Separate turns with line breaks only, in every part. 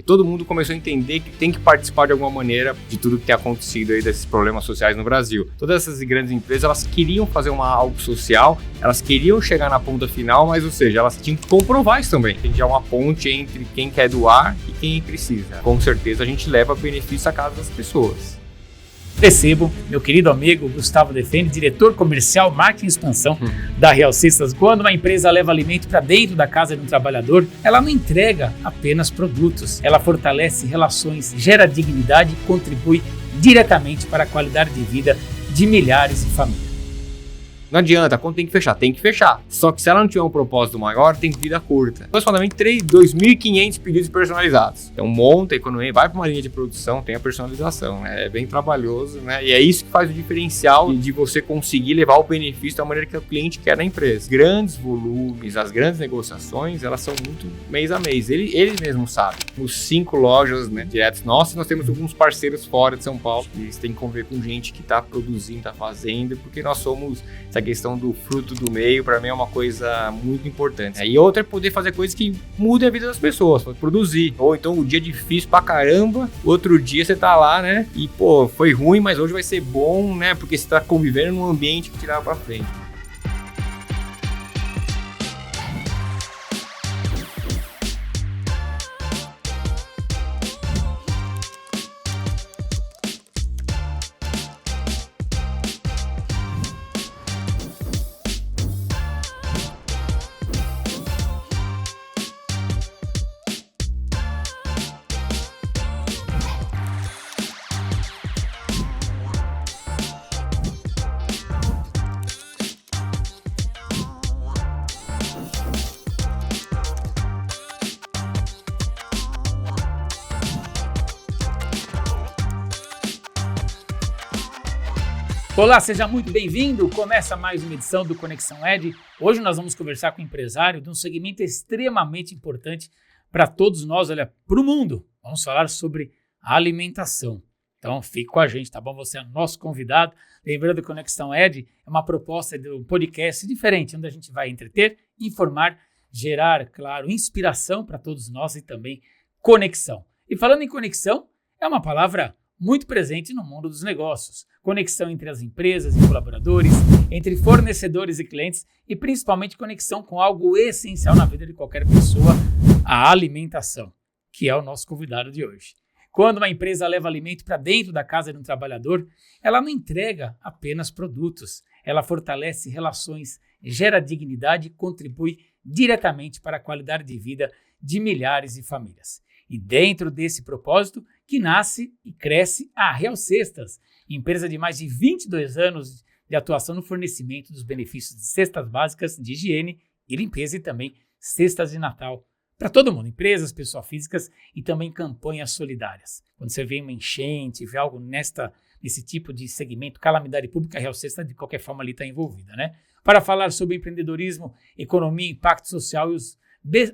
e todo mundo começou a entender que tem que participar de alguma maneira de tudo que tem acontecido aí desses problemas sociais no Brasil. Todas essas grandes empresas, elas queriam fazer algo social, elas queriam chegar na ponta final, mas, ou seja, elas tinham que comprovar isso também. Tem já uma ponte entre quem quer doar e quem precisa. Com certeza a gente leva benefício à casa das pessoas.
Recebo meu querido amigo Gustavo Defende, diretor comercial, marketing e expansão da Real Cestas. Quando uma empresa leva alimento para dentro da casa de um trabalhador, ela não entrega apenas produtos, ela fortalece relações, gera dignidade e contribui diretamente para a qualidade de vida de milhares de famílias.
Não adianta, quando tem que fechar, tem que fechar. Só que se ela não tiver um propósito maior, tem vida curta. Aproximadamente 2.500 pedidos personalizados. Então monta a economia, vai para uma linha de produção, tem a personalização, né? É bem trabalhoso, né? E é isso que faz o diferencial de você conseguir levar o benefício da maneira que o cliente quer na empresa. Grandes volumes, as grandes negociações, elas são muito mês a mês. Ele mesmo sabe. Os 5 lojas, né, diretos nossas, nós temos alguns parceiros fora de São Paulo. Eles têm que conviver com gente que está produzindo, está fazendo, porque nós somos... Essa questão do fruto do meio, para mim, é uma coisa muito importante. E outra é poder fazer coisas que mudem a vida das pessoas, produzir. Ou então, o dia difícil pra caramba, outro dia você tá lá, né? E, pô, foi ruim, mas hoje vai ser bom, né? Porque você tá convivendo num ambiente que te leva pra frente.
Olá, seja muito bem-vindo. Começa mais uma edição do Conexão Ed. Hoje nós vamos conversar com um empresário de um segmento extremamente importante para todos nós, olha, para o mundo. Vamos falar sobre alimentação. Então, fique com a gente, tá bom? Você é nosso convidado. Lembrando que o Conexão Ed é uma proposta de um podcast diferente, onde a gente vai entreter, informar, gerar, claro, inspiração para todos nós e também conexão. E falando em conexão, é uma palavra muito presente no mundo dos negócios. Conexão entre as empresas e colaboradores, entre fornecedores e clientes e principalmente conexão com algo essencial na vida de qualquer pessoa, a alimentação, que é o nosso convidado de hoje. Quando uma empresa leva alimento para dentro da casa de um trabalhador, ela não entrega apenas produtos, ela fortalece relações, gera dignidade e contribui diretamente para a qualidade de vida de milhares de famílias. E dentro desse propósito que nasce e cresce a Real Cestas, empresa de mais de 22 anos de atuação no fornecimento dos benefícios de cestas básicas de higiene e limpeza e também cestas de Natal para todo mundo, empresas, pessoas físicas e também campanhas solidárias. Quando você vê uma enchente, vê algo nesse tipo de segmento, calamidade pública, a Real Cestas de qualquer forma ali está envolvida, né? Para falar sobre empreendedorismo, economia, impacto social e os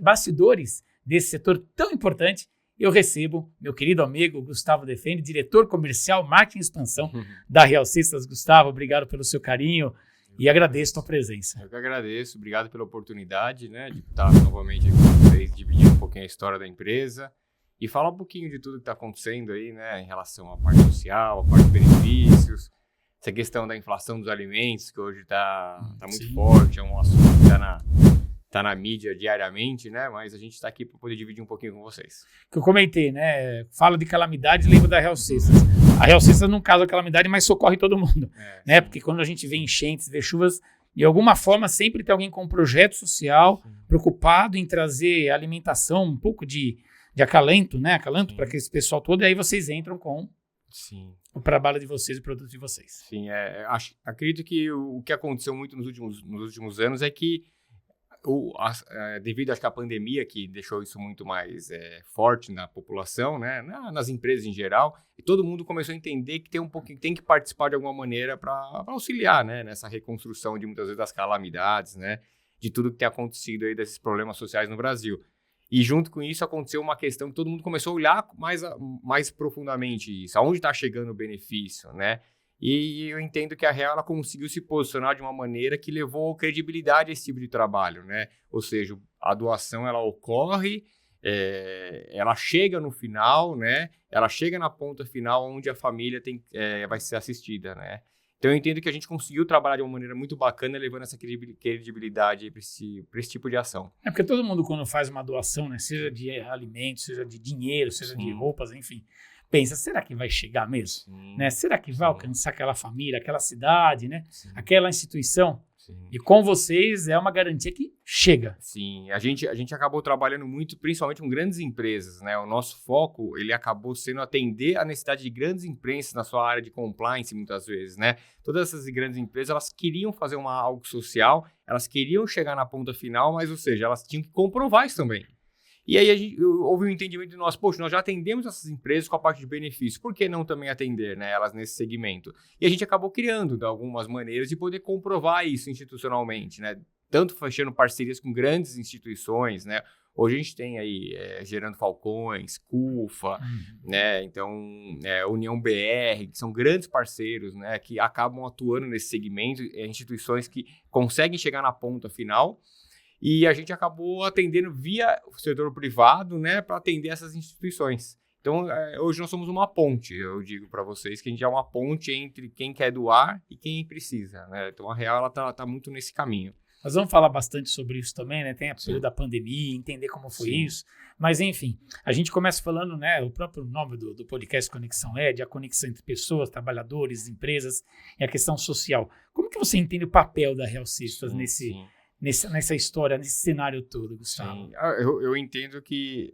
bastidores desse setor tão importante, eu recebo meu querido amigo Gustavo Defende, diretor comercial, marketing e expansão da Real Cestas. Gustavo, obrigado pelo seu carinho e agradeço a tua presença.
Eu que agradeço, obrigado pela oportunidade, né, de estar novamente aqui com vocês, dividindo um pouquinho a história da empresa e falar um pouquinho de tudo que está acontecendo aí, né, em relação à parte social, à parte de benefícios, essa questão da inflação dos alimentos, que hoje está muito forte, é um assunto que está na mídia diariamente, né? Mas a gente está aqui para poder dividir um pouquinho com vocês.
Que eu comentei, né? Fala de calamidade, lembra da Real Cestas. A Real Cestas não causa calamidade, mas socorre todo mundo, né? Porque quando a gente vê enchentes, vê chuvas, de alguma forma sempre tem alguém com um projeto social, preocupado em trazer alimentação, um pouco de acalento, né? Acalanto para esse pessoal todo, e aí vocês entram com o trabalho de vocês, o produto de vocês.
Sim, acredito que o que aconteceu muito nos últimos anos é que devido, acho que à pandemia, que deixou isso muito mais forte na população, né, nas empresas em geral, e todo mundo começou a entender que tem que participar de alguma maneira para auxiliar, né, nessa reconstrução de muitas vezes das calamidades, né, de tudo que tem acontecido aí desses problemas sociais no Brasil. E junto com isso aconteceu uma questão que todo mundo começou a olhar mais profundamente isso, aonde está chegando o benefício, né? E eu entendo que a Real ela conseguiu se posicionar de uma maneira que levou credibilidade a esse tipo de trabalho, né? Ou seja, a doação ela ocorre, ela chega no final, né? Ela chega na ponta final onde a família vai ser assistida, né? Então eu entendo que a gente conseguiu trabalhar de uma maneira muito bacana, levando essa credibilidade para esse tipo de ação.
Porque todo mundo, quando faz uma doação, né, seja de alimentos, seja de dinheiro, seja de roupas, enfim, pensa, será que vai chegar mesmo? Né? Será que vai alcançar aquela família, aquela cidade, né? Aquela instituição? E com vocês é uma garantia que chega.
Sim, a gente acabou trabalhando muito, principalmente com grandes empresas, né? O nosso foco, ele acabou sendo atender a necessidade de grandes empresas na sua área de compliance, muitas vezes, né? Todas essas grandes empresas, elas queriam fazer algo social, elas queriam chegar na ponta final, mas, ou seja, elas tinham que comprovar isso também. E aí houve um entendimento de nós, poxa, nós já atendemos essas empresas com a parte de benefício, por que não também atender, né, elas nesse segmento? E a gente acabou criando algumas maneiras de poder comprovar isso institucionalmente, né? Tanto fechando parcerias com grandes instituições, né? Hoje a gente tem aí Gerando Falcões, CUFA, né? Então, União BR, que são grandes parceiros, né? Que acabam atuando nesse segmento, instituições que conseguem chegar na ponta final. E a gente acabou atendendo via o setor privado, né, para atender essas instituições. Então, hoje nós somos uma ponte, eu digo para vocês que a gente é uma ponte entre quem quer doar e quem precisa, né? Então, a Real, ela tá muito nesse caminho.
Nós vamos falar bastante sobre isso também, né? Tem a período da pandemia, entender como foi isso. Mas, enfim, a gente começa falando, né? O próprio nome do podcast Conexão Ed, a conexão entre pessoas, trabalhadores, empresas e a questão social. Como que você entende o papel da Real Systems nessa história, nesse cenário todo, Gustavo?
Sim, eu entendo que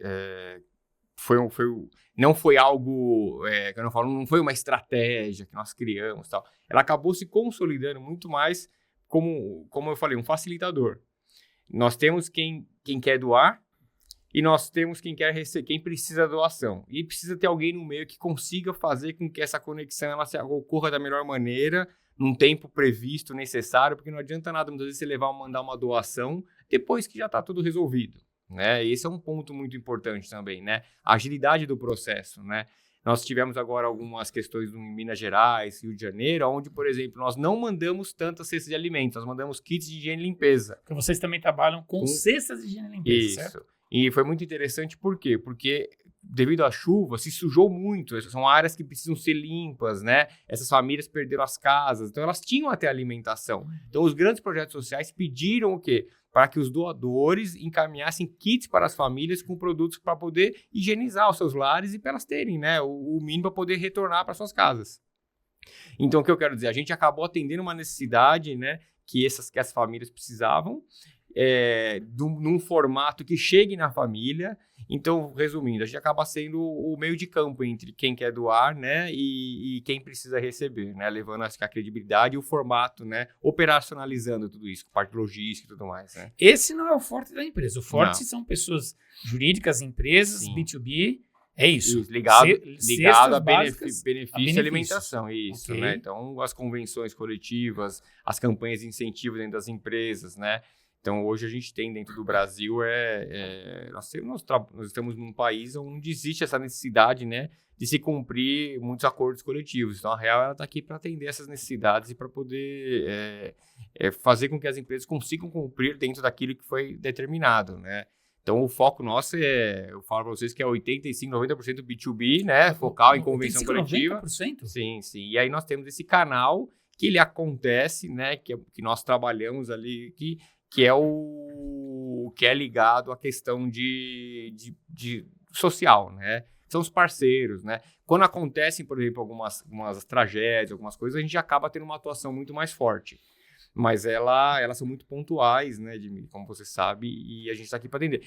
não foi algo, que eu não falo, não foi uma estratégia que nós criamos, tal. Ela acabou se consolidando muito mais como eu falei, um facilitador. Nós temos quem quer doar e nós temos quem precisa da doação. E precisa ter alguém no meio que consiga fazer com que essa conexão ela ocorra da melhor maneira, num tempo previsto, necessário, porque não adianta nada, muitas vezes, você mandar uma doação depois que já está tudo resolvido, né? Esse é um ponto muito importante também, né? A agilidade do processo, né? Nós tivemos agora algumas questões em Minas Gerais, Rio de Janeiro, onde, por exemplo, nós não mandamos tantas cestas de alimentos, nós mandamos kits de higiene e limpeza.
Porque vocês também trabalham com cestas de higiene e limpeza, certo?
Isso. E foi muito interessante, por quê? Porque devido à chuva, se sujou muito. São áreas que precisam ser limpas, né? Essas famílias perderam as casas, então elas tinham até alimentação. Então os grandes projetos sociais pediram o quê? Para que os doadores encaminhassem kits para as famílias com produtos para poder higienizar os seus lares e para elas terem, né, o mínimo para poder retornar para suas casas. Então o que eu quero dizer? A gente acabou atendendo uma necessidade, né, que as famílias precisavam, num formato que chegue na família. Então, resumindo, a gente acaba sendo o meio de campo entre quem quer doar, né, e quem precisa receber, né, levando a credibilidade e o formato, né, operacionalizando tudo isso, parte logística e tudo mais, né.
Esse não é o forte da empresa. O forte são pessoas jurídicas, empresas, Sim. B2B, é isso.
Ligado a benefício e alimentação, isso, okay. Né. Então, as convenções coletivas, as campanhas de incentivo dentro das empresas, né. Então, hoje a gente tem dentro do Brasil, nós estamos num país onde existe essa necessidade, né, de se cumprir muitos acordos coletivos. Então, a Real está aqui para atender essas necessidades e para poder fazer com que as empresas consigam cumprir dentro daquilo que foi determinado, né. Então, o foco nosso eu falo para vocês que é 85%, 90% B2B, né, focal em convenção coletiva.
90%?
Sim. E aí nós temos esse canal que ele acontece, né, que nós trabalhamos ali, que é ligado à questão de social, né? São os parceiros, né? Quando acontecem, por exemplo, algumas tragédias, algumas coisas, a gente acaba tendo uma atuação muito mais forte. Mas elas são muito pontuais, né, Edmir, como você sabe, e a gente está aqui para atender.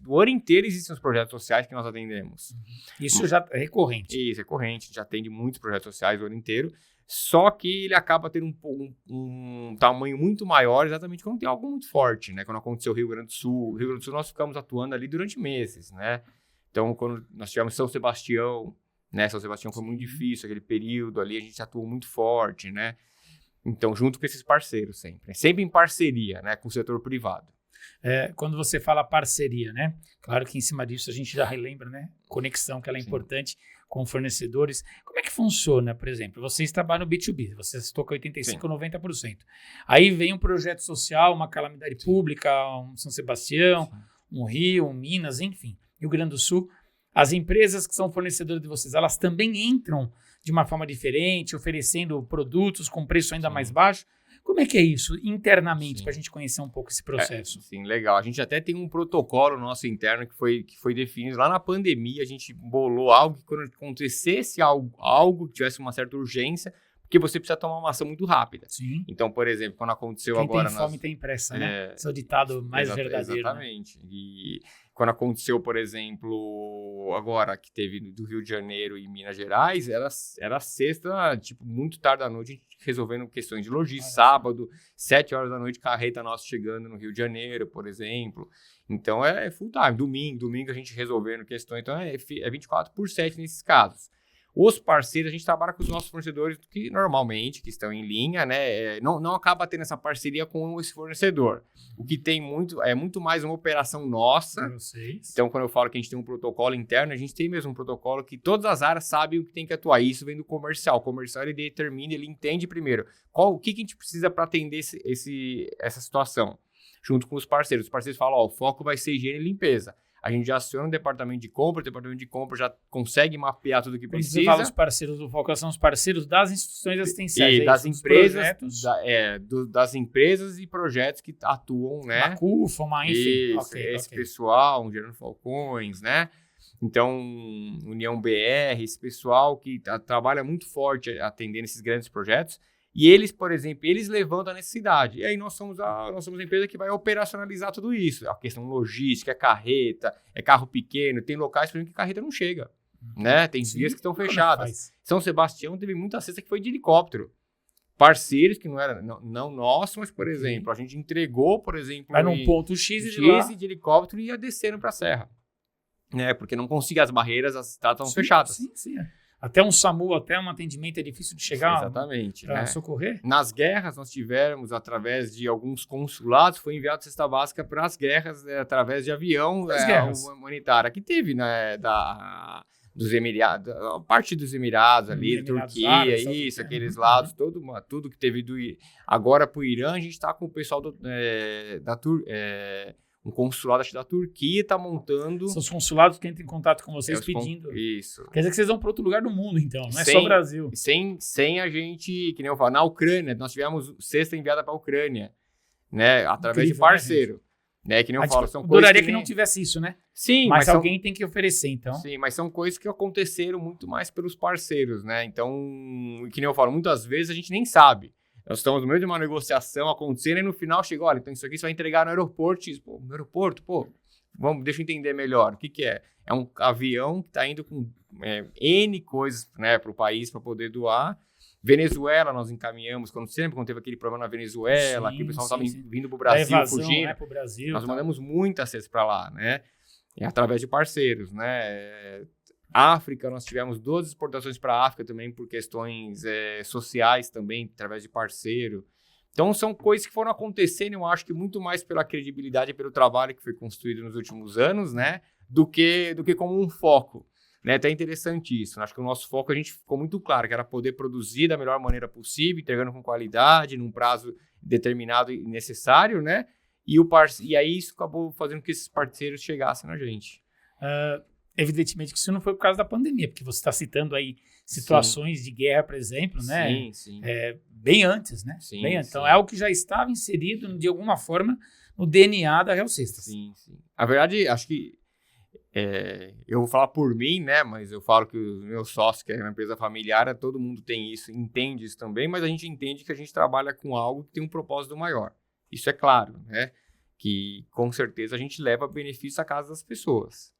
O ano inteiro existem os projetos sociais que nós atendemos.
Isso já é recorrente.
Isso, é recorrente. A gente atende muitos projetos sociais o ano inteiro. Só que ele acaba tendo um tamanho muito maior exatamente quando tem algo muito forte, né? Quando aconteceu o Rio Grande do Sul. No Rio Grande do Sul nós ficamos atuando ali durante meses, né? Então, quando nós tivemos São Sebastião, né? São Sebastião foi muito difícil, aquele período ali, a gente atuou muito forte, né? Então, junto com esses parceiros sempre. Sempre em parceria, né? Com o setor privado.
Quando você fala parceria, né? Claro que em cima disso a gente já relembra, né? Conexão, que ela é importante com fornecedores. Como é que funciona, por exemplo? Vocês trabalham no B2B, vocês tocam 85%, 90%. Aí vem um projeto social, uma calamidade pública, um São Sebastião, um Rio, um Minas, enfim, Rio Grande do Sul, as empresas que são fornecedoras de vocês, elas também entram de uma forma diferente, oferecendo produtos com preço ainda mais baixo? Como é que é isso internamente, para a gente conhecer um pouco esse processo?
Sim, legal. A gente até tem um protocolo nosso interno que foi definido lá na pandemia. A gente bolou algo que quando acontecesse algo que tivesse uma certa urgência, porque você precisa tomar uma ação muito rápida.
Sim.
Então, por exemplo, quando aconteceu
Quem
agora...
tem fome tem pressa, né? Esse é o ditado mais verdadeiro.
Exatamente. Né? E quando aconteceu, por exemplo, agora que teve do Rio de Janeiro e Minas Gerais, era sexta, tipo, muito tarde da noite, a gente resolvendo questões de logística, sábado, 7 horas da noite, carreta nossa chegando no Rio de Janeiro, por exemplo. Então, é full time. Domingo a gente resolvendo questões. Então, é 24/7 nesses casos. Os parceiros, a gente trabalha com os nossos fornecedores que normalmente, que estão em linha, né? Não acaba tendo essa parceria com esse fornecedor. O que tem muito mais uma operação nossa. Então, quando eu falo que a gente tem um protocolo interno, a gente tem mesmo um protocolo que todas as áreas sabem o que tem que atuar. Isso vem do comercial. O comercial, ele determina, ele entende primeiro o que a gente precisa para atender essa situação, junto com os parceiros. Os parceiros falam, o foco vai ser higiene e limpeza. A gente já aciona o departamento de compra já consegue mapear tudo o que precisa.
Quando você fala os parceiros do Foco, são os parceiros das instituições assistenciais.
E das empresas, das empresas e projetos que atuam, né?
Uma CUFA, enfim.
Esse pessoal, um Gerando Falcões, né? Então, União BR, esse pessoal que trabalha muito forte atendendo esses grandes projetos. E eles, por exemplo, eles levantam a necessidade. E aí nós somos a empresa que vai operacionalizar tudo isso. A questão logística, é carreta, é carro pequeno. Tem locais, por exemplo, que a carreta não chega. Né? Tem vias que estão fechadas. São Sebastião teve muita cesta que foi de helicóptero. Parceiros que não eram não nossos, mas, por exemplo, a gente entregou, por exemplo...
Vai num ponto X
de helicóptero e ia descendo para a serra. Né? Porque não conseguia as barreiras, as estradas estão fechadas.
Sim. Até um SAMU, até um atendimento é difícil de chegar.
Exatamente.
Para socorrer.
Nas guerras, nós tivemos, através de alguns consulados, foi enviado cesta básica para as guerras, através de avião humanitária, que teve, né, dos Emirados, a parte dos Emirados ali, Turquia, Árabes, aqueles lados, tudo que teve agora para o Irã, a gente está com o pessoal um consulado da Turquia está montando...
São os consulados que entram em contato com vocês pedindo.
Isso.
Quer dizer que vocês vão para outro lugar do mundo, então, não é só o Brasil.
Sem a gente, que nem eu falo, na Ucrânia, nós tivemos cesta enviada para a Ucrânia, né, através de parceiro. Né, que nem eu falo, são coisas
adoraria que não tivesse isso, né?
Sim,
mas alguém tem que oferecer, então.
Sim, mas são coisas que aconteceram muito mais pelos parceiros, né? Então, que nem eu falo, muitas vezes a gente nem sabe. Nós estamos no meio de uma negociação acontecendo e no final chegou, olha, então isso aqui você vai entregar no aeroporto. No aeroporto, deixa eu entender melhor. O que é? É um avião que está indo com N coisas, né, para o país para poder doar. Venezuela, nós encaminhamos, quando teve aquele problema na Venezuela, que o pessoal estava vindo para o Brasil, fugindo.
Né, pro Brasil,
nós mandamos muitas cestas para lá, né? Através de parceiros, né? África, nós tivemos 12 exportações para a África também por questões sociais também, através de parceiro. Então, são coisas que foram acontecendo, eu acho que muito mais pela credibilidade e pelo trabalho que foi construído nos últimos anos, né? Do que como um foco. Né? Até interessante isso. Acho que o nosso foco, a gente ficou muito claro, que era poder produzir da melhor maneira possível, entregando com qualidade, num prazo determinado e necessário, né? E aí isso acabou fazendo com que esses parceiros chegassem na gente.
Evidentemente que isso não foi por causa da pandemia, porque você está citando aí situações de guerra, por exemplo, né?
Sim.
Bem antes, né?
Sim,
bem antes. Então, é algo que já estava inserido, de alguma forma, no DNA da Real Cestas.
Sim. A verdade, acho que eu vou falar por mim, né? Mas eu falo que os meus sócios, que é uma empresa familiar, todo mundo tem isso, entende isso também, mas a gente entende que a gente trabalha com algo que tem um propósito maior. Isso é claro, né? Que, com certeza, a gente leva benefício à casa das pessoas.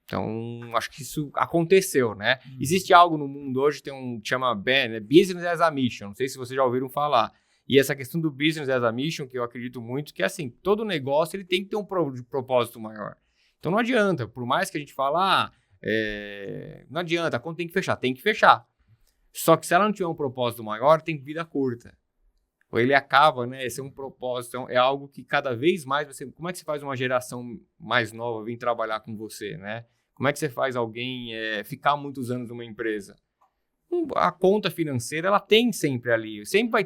Então, acho que isso aconteceu, né? Existe algo no mundo hoje, que chama Business as a Mission, não sei se vocês já ouviram falar. E essa questão do Business as a Mission, que eu acredito muito, que assim, todo negócio ele tem que ter um propósito maior. Então, não adianta, por mais que a gente fale, não adianta, a conta tem que fechar. Só que se ela não tiver um propósito maior, tem vida curta. Ou ele acaba, né? Esse é um propósito, é algo que cada vez mais como é que você faz uma geração mais nova vir trabalhar com você, né? Como é que você faz alguém ficar muitos anos numa empresa? A conta financeira, ela tem sempre ali. Sempre vai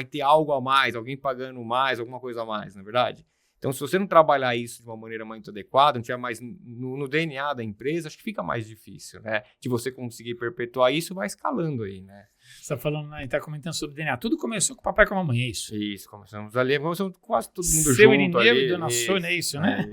ter algo a mais, alguém pagando mais, alguma coisa a mais, não é verdade? Então, se você não trabalhar isso de uma maneira muito adequada, não tiver mais no DNA da empresa, acho que fica mais difícil, né? De você conseguir perpetuar isso, vai escalando aí, né?
Você está falando, né, tá comentando sobre DNA. Tudo começou com o papai e com a mamãe, é isso?
Começamos ali, começamos quase todo mundo
Seu
junto
Irineu
ali.
e Dona Sônia, é isso, né?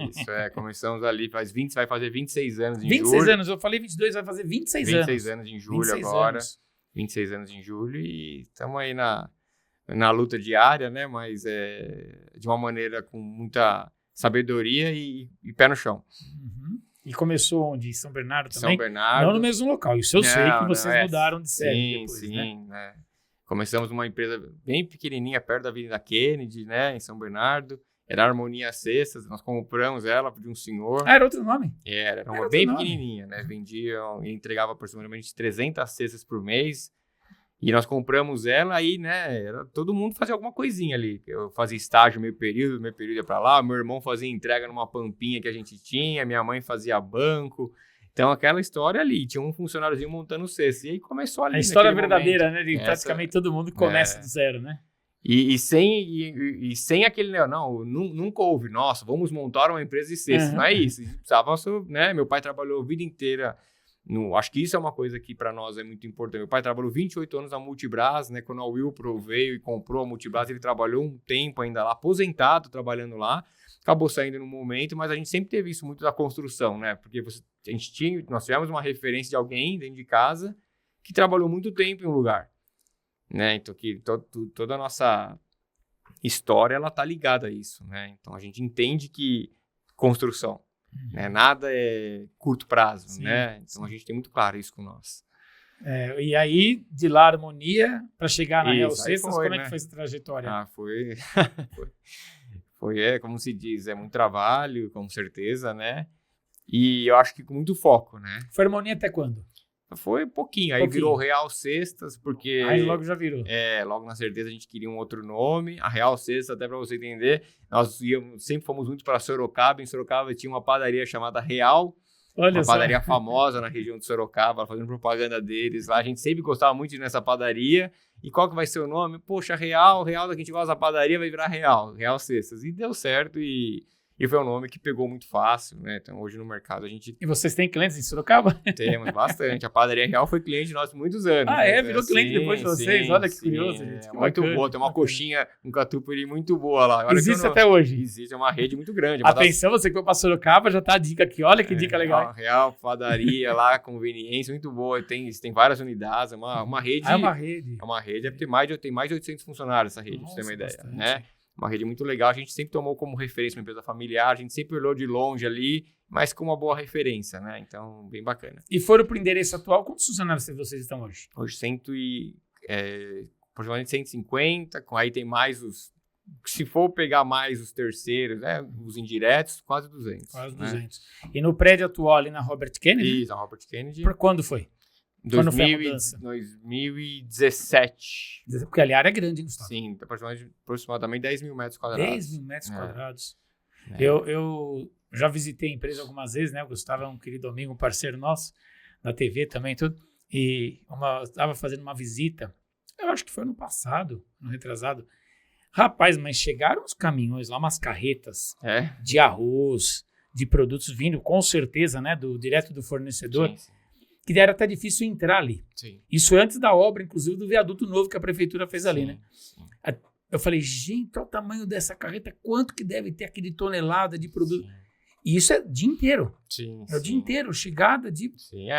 Começamos ali, vai fazer 26 anos em
26
julho.
anos, eu falei 22, vai fazer 26 anos.
26 anos em julho
26
agora.
anos.
26 anos em julho e estamos aí na luta diária, né? Mas de uma maneira com muita sabedoria e pé no chão.
Uhum. E começou onde? Em São Bernardo também?
São Bernardo.
Não no mesmo local. Isso eu sei que vocês mudaram de sede depois,
sim,
né?
né? Começamos uma empresa bem pequenininha, perto da Avenida Kennedy, né? Em São Bernardo. Era a Harmonia Cestas, nós compramos ela de um senhor.
Ah, era outro nome?
Era uma bem pequenininha, né? Vendiam e entregava aproximadamente 300 cestas por mês. E nós compramos ela aí, né? Todo mundo fazia alguma coisinha ali. Eu fazia estágio meio período ia pra lá. Meu irmão fazia entrega numa pampinha que a gente tinha. Minha mãe fazia banco. Então, aquela história ali. Tinha um funcionáriozinho montando cesta. E aí começou ali.
A história verdadeira, né? De praticamente todo mundo começa do zero, né?
E sem aquele, nunca houve, nossa, vamos montar uma empresa de cestas. Não é isso. Precisava, né? Meu pai trabalhou a vida inteira. Acho que isso é uma coisa que para nós é muito importante. Meu pai trabalhou 28 anos na Multibras, né? Quando a Wilpro veio e comprou a Multibras, ele trabalhou um tempo ainda lá, aposentado, trabalhando lá. Acabou saindo no momento, mas a gente sempre teve isso muito da construção, né? Porque nós tivemos uma referência de alguém dentro de casa que trabalhou muito tempo em um lugar, né? Então, que toda a nossa história, ela tá ligada a isso, né? Então, a gente entende que construção, né? Nada é curto prazo, sim, né? Então, a gente tem muito claro isso com nós.
E aí, de lá, Harmonia, para chegar na Real Cestas, como é que foi essa trajetória?
Foi, como se diz, muito trabalho, com certeza, né? E eu acho que com muito foco, né?
Foi Harmonia até quando?
Foi pouquinho, aí virou Real Cestas, porque...
Aí logo já virou.
Logo na certeza a gente queria um outro nome. A Real Cestas, até para você entender, nós sempre fomos muito para Sorocaba. Em Sorocaba tinha uma padaria chamada Real. Olha só. Padaria famosa na região de Sorocaba, fazendo propaganda deles lá. A gente sempre gostava muito de ir nessa padaria. E qual que vai ser o nome? Poxa, Real daqui a gente gosta da padaria, vai virar Real Cestas. E deu certo e foi um nome que pegou muito fácil, né? Então, hoje no mercado a gente...
E vocês têm clientes em Sorocaba?
Temos bastante. A Padaria Real foi cliente nosso por muitos anos.
Virou cliente depois de vocês? Olha que curioso, gente. Que
muito boa. Tem uma coxinha, um catupiry muito boa lá.
Existe até hoje?
Existe, é uma rede muito grande.
Atenção, você que foi pra Sorocaba, já tá a dica aqui. Olha que dica legal.
Real, padaria lá, conveniência, muito boa. Tem várias unidades, é uma rede.
É uma rede.
É uma rede, tem mais de 800 funcionários essa rede, pra você ter uma ideia, né? Uma rede muito legal, a gente sempre tomou como referência uma empresa familiar, a gente sempre olhou de longe ali, mas com uma boa referência, né? Então, bem bacana.
E foram para o endereço atual, quantos funcionários vocês estão hoje?
Hoje, aproximadamente 150, aí tem mais se for pegar mais os terceiros, né, os indiretos, quase 200.
Quase 200. Né? E no prédio atual ali na Robert Kennedy?
Isso, na Robert Kennedy.
Por quando foi?
2017.
Porque ali a área é grande, hein, Gustavo?
Sim, aproximadamente 10 mil metros quadrados.
10 mil metros quadrados. Eu já visitei a empresa algumas vezes, né? O Gustavo é um querido amigo, um parceiro nosso, da TV também e tudo. E estava fazendo uma visita, eu acho que foi ano passado, ano retrasado. Rapaz, mas chegaram uns caminhões lá, umas carretas de arroz, de produtos vindo, com certeza, né? Direto do fornecedor. Sim. Que era até difícil entrar ali. Sim. Isso antes da obra, inclusive, do viaduto novo que a prefeitura fez ali, né? Sim. Eu falei, gente, olha o tamanho dessa carreta, quanto que deve ter aqui de tonelada de produto. Sim. E isso é o dia inteiro. Sim, o dia inteiro, chegada de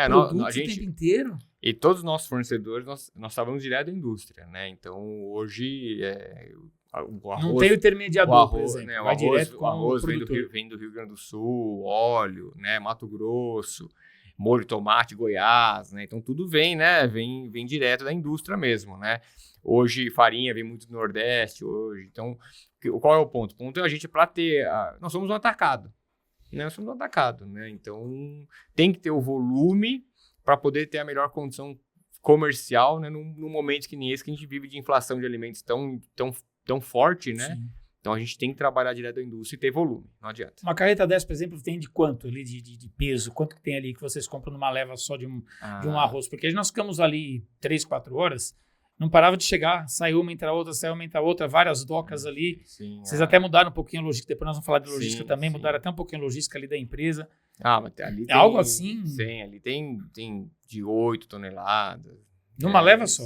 produtos o tempo inteiro.
E todos os nossos fornecedores, nós estávamos direto da indústria, né? Então, hoje, o arroz...
Não tem o intermediador, por exemplo.
Né? O arroz vem do Rio Grande do Sul, óleo, né? Mato Grosso... molho, tomate, Goiás, né? Então tudo vem, né? Vem direto da indústria mesmo, né? Hoje farinha vem muito do Nordeste hoje. Então, qual é o ponto? O ponto é a gente para ter... Nós somos um atacado, né? Nós somos um atacado, né? Então tem que ter o volume para poder ter a melhor condição comercial, né? Num momento que nem esse que a gente vive de inflação de alimentos tão forte, né? Sim. Então, a gente tem que trabalhar direto da indústria e ter volume, não adianta.
Uma carreta dessa, por exemplo, tem de quanto ali de peso? Quanto que tem ali que vocês compram numa leva só de um arroz? Porque nós ficamos ali 3, 4 horas Não parava de chegar, saiu uma, entra outra, saiu uma, entra outra, várias docas ali.
Sim,
Vocês até mudaram um pouquinho a logística, depois nós vamos falar de logística
Sim,
também,
sim.
mudaram até um pouquinho a logística ali da empresa.
Mas ali tem...
algo assim?
Sim, ali tem de 8 toneladas.
Numa leva só?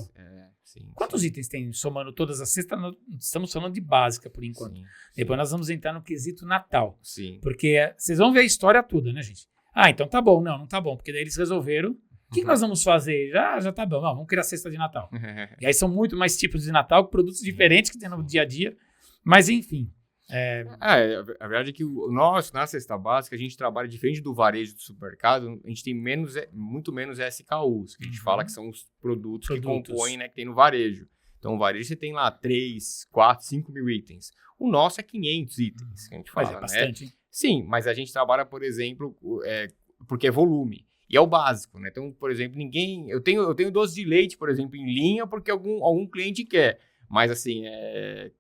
Sim.
Quantos itens tem somando todas as cestas? Estamos falando de básica por enquanto.
Sim,
Depois nós vamos entrar no quesito Natal.
sim.
Porque vocês vão ver a história toda, né, gente? Então tá bom. Não tá bom, porque daí eles resolveram. O que nós vamos fazer? Já tá bom. Vamos criar cesta de Natal. E aí são muito mais tipos de Natal, produtos diferentes que tem no dia a dia. Mas enfim.
A verdade é que nós, na cesta básica, a gente trabalha diferente do varejo do supermercado, a gente tem muito menos SKUs, que a gente fala que são os produtos que compõem, né, que tem no varejo. Então, o varejo você tem lá 3, 4, 5 mil itens. O nosso é 500 itens, que a gente fala,
Mas é bastante,
né?
hein?
Sim, mas a gente trabalha, por exemplo, porque é volume. E é o básico, né? Então, por exemplo, eu tenho doce de leite, por exemplo, em linha, porque algum cliente quer. Mas, assim,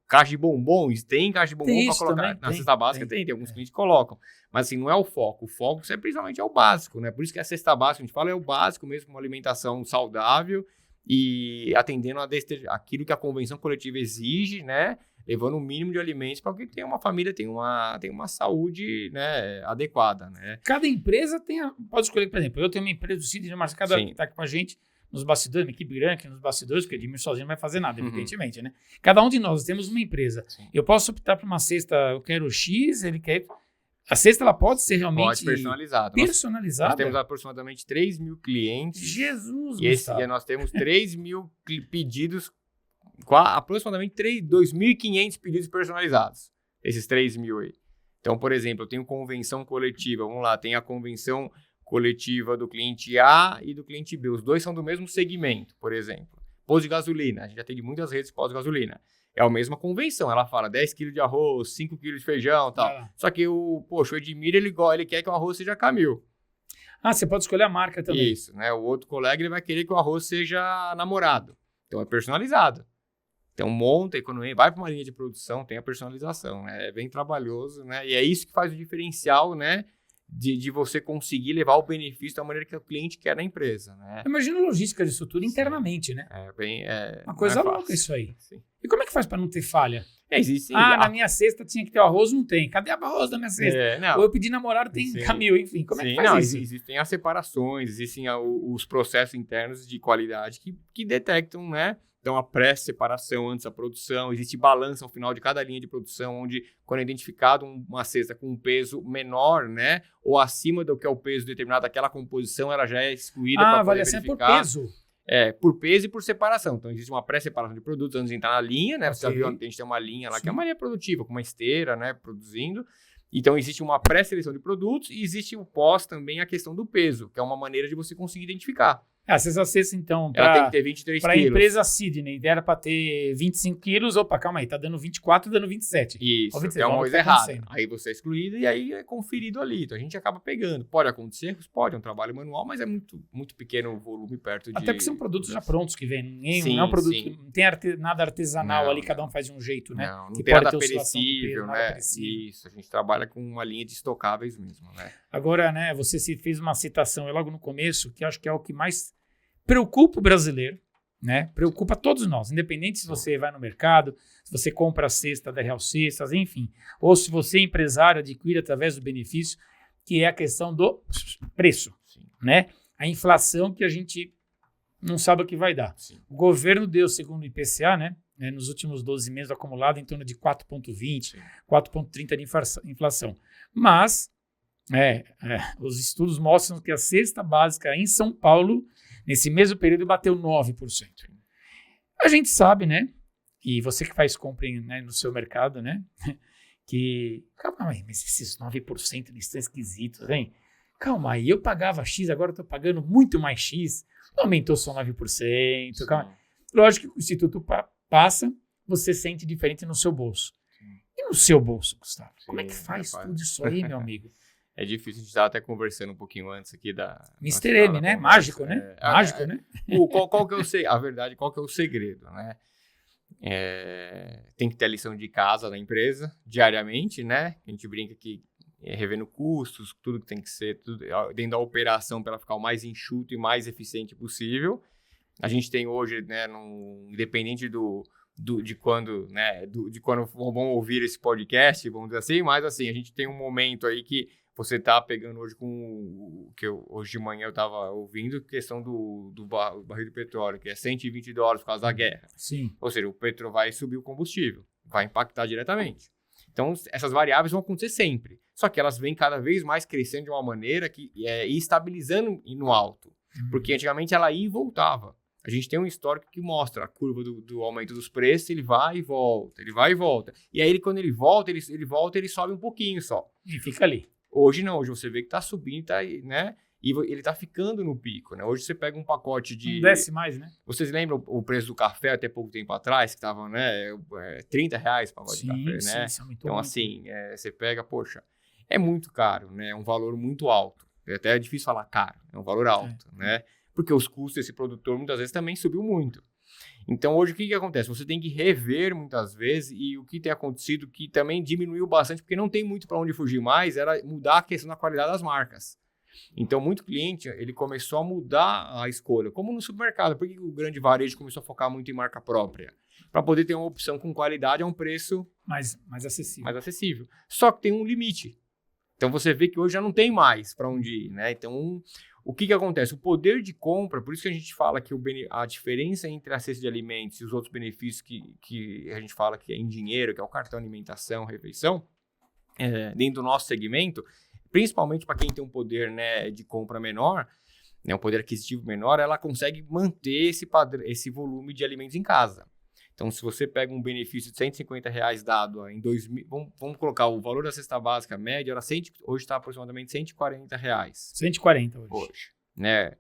caixa de bombons, tem caixa de bombom para colocar.
Também,
Na cesta básica tem alguns clientes que colocam. Mas, assim, não é o foco. O foco, principalmente, é o básico, né? Por isso que a cesta básica, a gente fala, é o básico mesmo, uma alimentação saudável e atendendo aquilo que a convenção coletiva exige, né? Levando o mínimo de alimentos para que uma família tenha uma saúde, né, adequada, né?
Cada empresa pode escolher, por exemplo, eu tenho uma empresa do Sidney Marcado que está aqui com a gente nos bastidores, minha equipe grande nos bastidores, porque o Edmir sozinho não vai fazer nada, evidentemente, né? Cada um de nós temos uma empresa. Sim. Eu posso optar por uma cesta, eu quero X, ele quer... A cesta, ela pode ser realmente...
personalizada. Nós temos aproximadamente 3 mil clientes.
Jesus,
e nós temos 3 mil pedidos, aproximadamente 2.500 pedidos personalizados. Esses 3 mil aí. Então, por exemplo, eu tenho convenção coletiva. Vamos lá, tem a convenção coletiva do cliente A e do cliente B. Os dois são do mesmo segmento, por exemplo. Posto de gasolina. A gente já tem muitas redes de posto de gasolina. É a mesma convenção. Ela fala 10 kg de arroz, 5 kg de feijão e tal. Só que o Edmir, ele quer que o arroz seja Camil.
Você pode escolher a marca também.
Isso, né? O outro colega, ele vai querer que o arroz seja Namorado. Então, é personalizado. Então, monta a economia, vai para uma linha de produção, tem a personalização, né? É bem trabalhoso, né? E é isso que faz o diferencial, né? De você conseguir levar o benefício da maneira que o cliente quer na empresa, né?
Imagina a logística disso tudo internamente, né?
Uma
coisa louca isso aí.
Sim.
E como é que faz para não ter falha?
Existe.
Na minha cesta tinha que ter o arroz, não tem. Cadê o arroz da minha cesta? Ou eu pedi Namorado, tem Camil, enfim. Como é que faz isso?
Existem as separações, existem os processos internos de qualidade que detectam, né? Então, a pré-separação antes da produção, existe balança ao final de cada linha de produção, onde, quando é identificado uma cesta com um peso menor, né, ou acima do que é o peso determinado daquela composição, ela já é excluída para poder verificar.
Por peso?
Por peso e por separação. Então, existe uma pré-separação de produtos antes de entrar na linha, né? Você já viu que a gente tem uma linha lá, que é uma linha produtiva, com uma esteira, né, produzindo. Então, existe uma pré-seleção de produtos e existe o pós também, a questão do peso, que é uma maneira de você conseguir identificar.
Essa cesta, então,
ela tem que ter 23
para a
quilos.
empresa Sidney, era para ter 25 quilos. Opa, calma aí, tá dando 24, dando 27.
Isso,
26,
é uma coisa errada. Aí você é excluído e aí é conferido ali. Então, a gente acaba pegando. Pode acontecer, pode, é um trabalho manual, mas é muito, muito pequeno o volume perto de...
Até porque são produtos já prontos que vêm. Não é um produto, não tem nada artesanal ali, cada um faz de um jeito, né?
Não tem nada perecível, né? Isso, a gente trabalha com uma linha de estocáveis mesmo, né?
Agora, né, você fez uma citação logo no começo, que eu acho que é o que mais preocupa o brasileiro, né? Preocupa todos nós, independente se você vai no mercado, se você compra a cesta da Real Cestas, enfim, ou se você é empresário, adquire através do benefício, que é a questão do preço, né? A inflação que a gente não sabe o que vai dar. Sim. O governo deu, segundo o IPCA, né, nos últimos 12 meses acumulado em torno de 4,20, 4,30 de inflação. Mas os estudos mostram que a cesta básica em São Paulo, nesse mesmo período, bateu 9%. A gente sabe, né? E você que faz compra, né, no seu mercado, né? Que, calma aí, mas esses 9% eles estão esquisitos, hein? Calma aí, eu pagava X, agora eu estou pagando muito mais X. Não aumentou só 9%. Calma. Lógico que o Instituto passa, você sente diferente no seu bolso. E no seu bolso, Gustavo? Como é que faz tudo isso aí, meu amigo?
É difícil, a gente estava até conversando um pouquinho antes aqui da...
Mr. M, né? Mágico, né? Mágico, né?
Qual que eu sei? A verdade, qual que é o segredo, né? Tem que ter a lição de casa da empresa, diariamente, né? A gente brinca que revendo custos, tudo que tem que ser, tudo dentro da operação para ela ficar o mais enxuto e mais eficiente possível. A gente tem hoje, né, independente de quando, né, de quando vão ouvir esse podcast, vamos dizer assim, mas assim, a gente tem um momento aí que você tá pegando hoje com o que hoje de manhã eu tava ouvindo, questão do barril de petróleo, que é $120 por causa da guerra.
Sim.
Ou seja, o petróleo vai subir o combustível, vai impactar diretamente. Então, essas variáveis vão acontecer sempre. Só que elas vêm cada vez mais crescendo de uma maneira que e estabilizando no alto. Porque antigamente ela ia e voltava. A gente tem um histórico que mostra a curva do aumento dos preços, ele vai e volta, ele vai e volta. E aí, quando ele volta, ele sobe um pouquinho só.
E fica ali.
Hoje não, hoje você vê que tá subindo, tá, né? E ele tá ficando no pico, né? Hoje você pega um pacote de...
Não desce mais, né?
Vocês lembram o preço do café até pouco tempo atrás, que tava, né? R$30 o pacote de café, né?
Sim,
então, assim, você pega, poxa, é muito caro, né? É um valor muito alto. Até é difícil falar caro, é um valor alto, né? Porque os custos desse produtor, muitas vezes, também subiu muito. Então, hoje, o que acontece? Você tem que rever, muitas vezes, e o que tem acontecido, que também diminuiu bastante, porque não tem muito para onde fugir mais, era mudar a questão da qualidade das marcas. Então, muito cliente, ele começou a mudar a escolha, como no supermercado. Por que o grande varejo começou a focar muito em marca própria? Para poder ter uma opção com qualidade a um preço
mais acessível.
Só que tem um limite. Então, você vê que hoje já não tem mais para onde ir, né? Então, o que acontece? O poder de compra, por isso que a gente fala que a diferença entre a cesta de alimentos e os outros benefícios que a gente fala que é em dinheiro, que é o cartão alimentação, refeição, dentro do nosso segmento, principalmente para quem tem um poder, né, de compra menor, né, um poder aquisitivo menor, ela consegue manter esse volume de alimentos em casa. Então, se você pega um benefício de R$150 dado em 2000, vamos colocar o valor da cesta básica média, hoje está aproximadamente R$140.
140 hoje.
Né?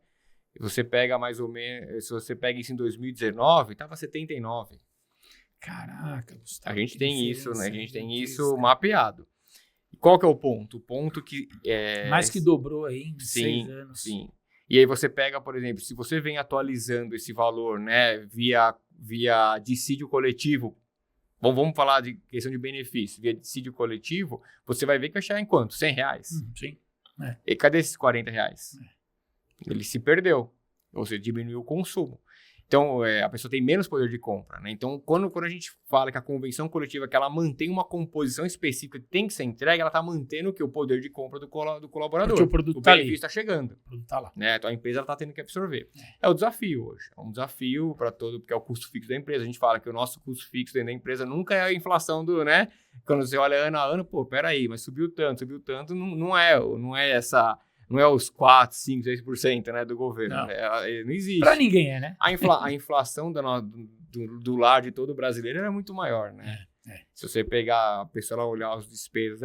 Você pega mais ou menos, se você pega isso em 2019, estava 79.
Caraca, Gustavo.
A gente tem isso, né? A gente tem isso mapeado. E qual que é o ponto? O ponto que
mais que dobrou aí em 6 anos.
Sim. E aí você pega, por exemplo, se você vem atualizando esse valor, né, via dissídio coletivo, vamos falar de questão de benefício, via dissídio coletivo, você vai ver que vai chegar em quanto? R$100?
Sim.
E cadê esses R$40? Ele se perdeu, ou seja, diminuiu o consumo. Então, a pessoa tem menos poder de compra, né? Então, quando a gente fala que a convenção coletiva que ela mantém uma composição específica que tem que ser entregue, ela está mantendo o poder de compra do colaborador.
Porque o produto
benefício está chegando.
O produto está lá.
Né? Então, a empresa está tendo que absorver. É o desafio hoje. É um desafio para todo, porque é o custo fixo da empresa. A gente fala que o nosso custo fixo dentro da empresa nunca é a inflação né? Quando você olha ano a ano, pô, peraí, mas subiu tanto, não é essa... Não é os 4, 5, 6%, né, do governo. Não existe.
Para ninguém né?
A inflação do lar de todo brasileiro era muito maior, né? Se você pegar, a pessoa olhar os despesas,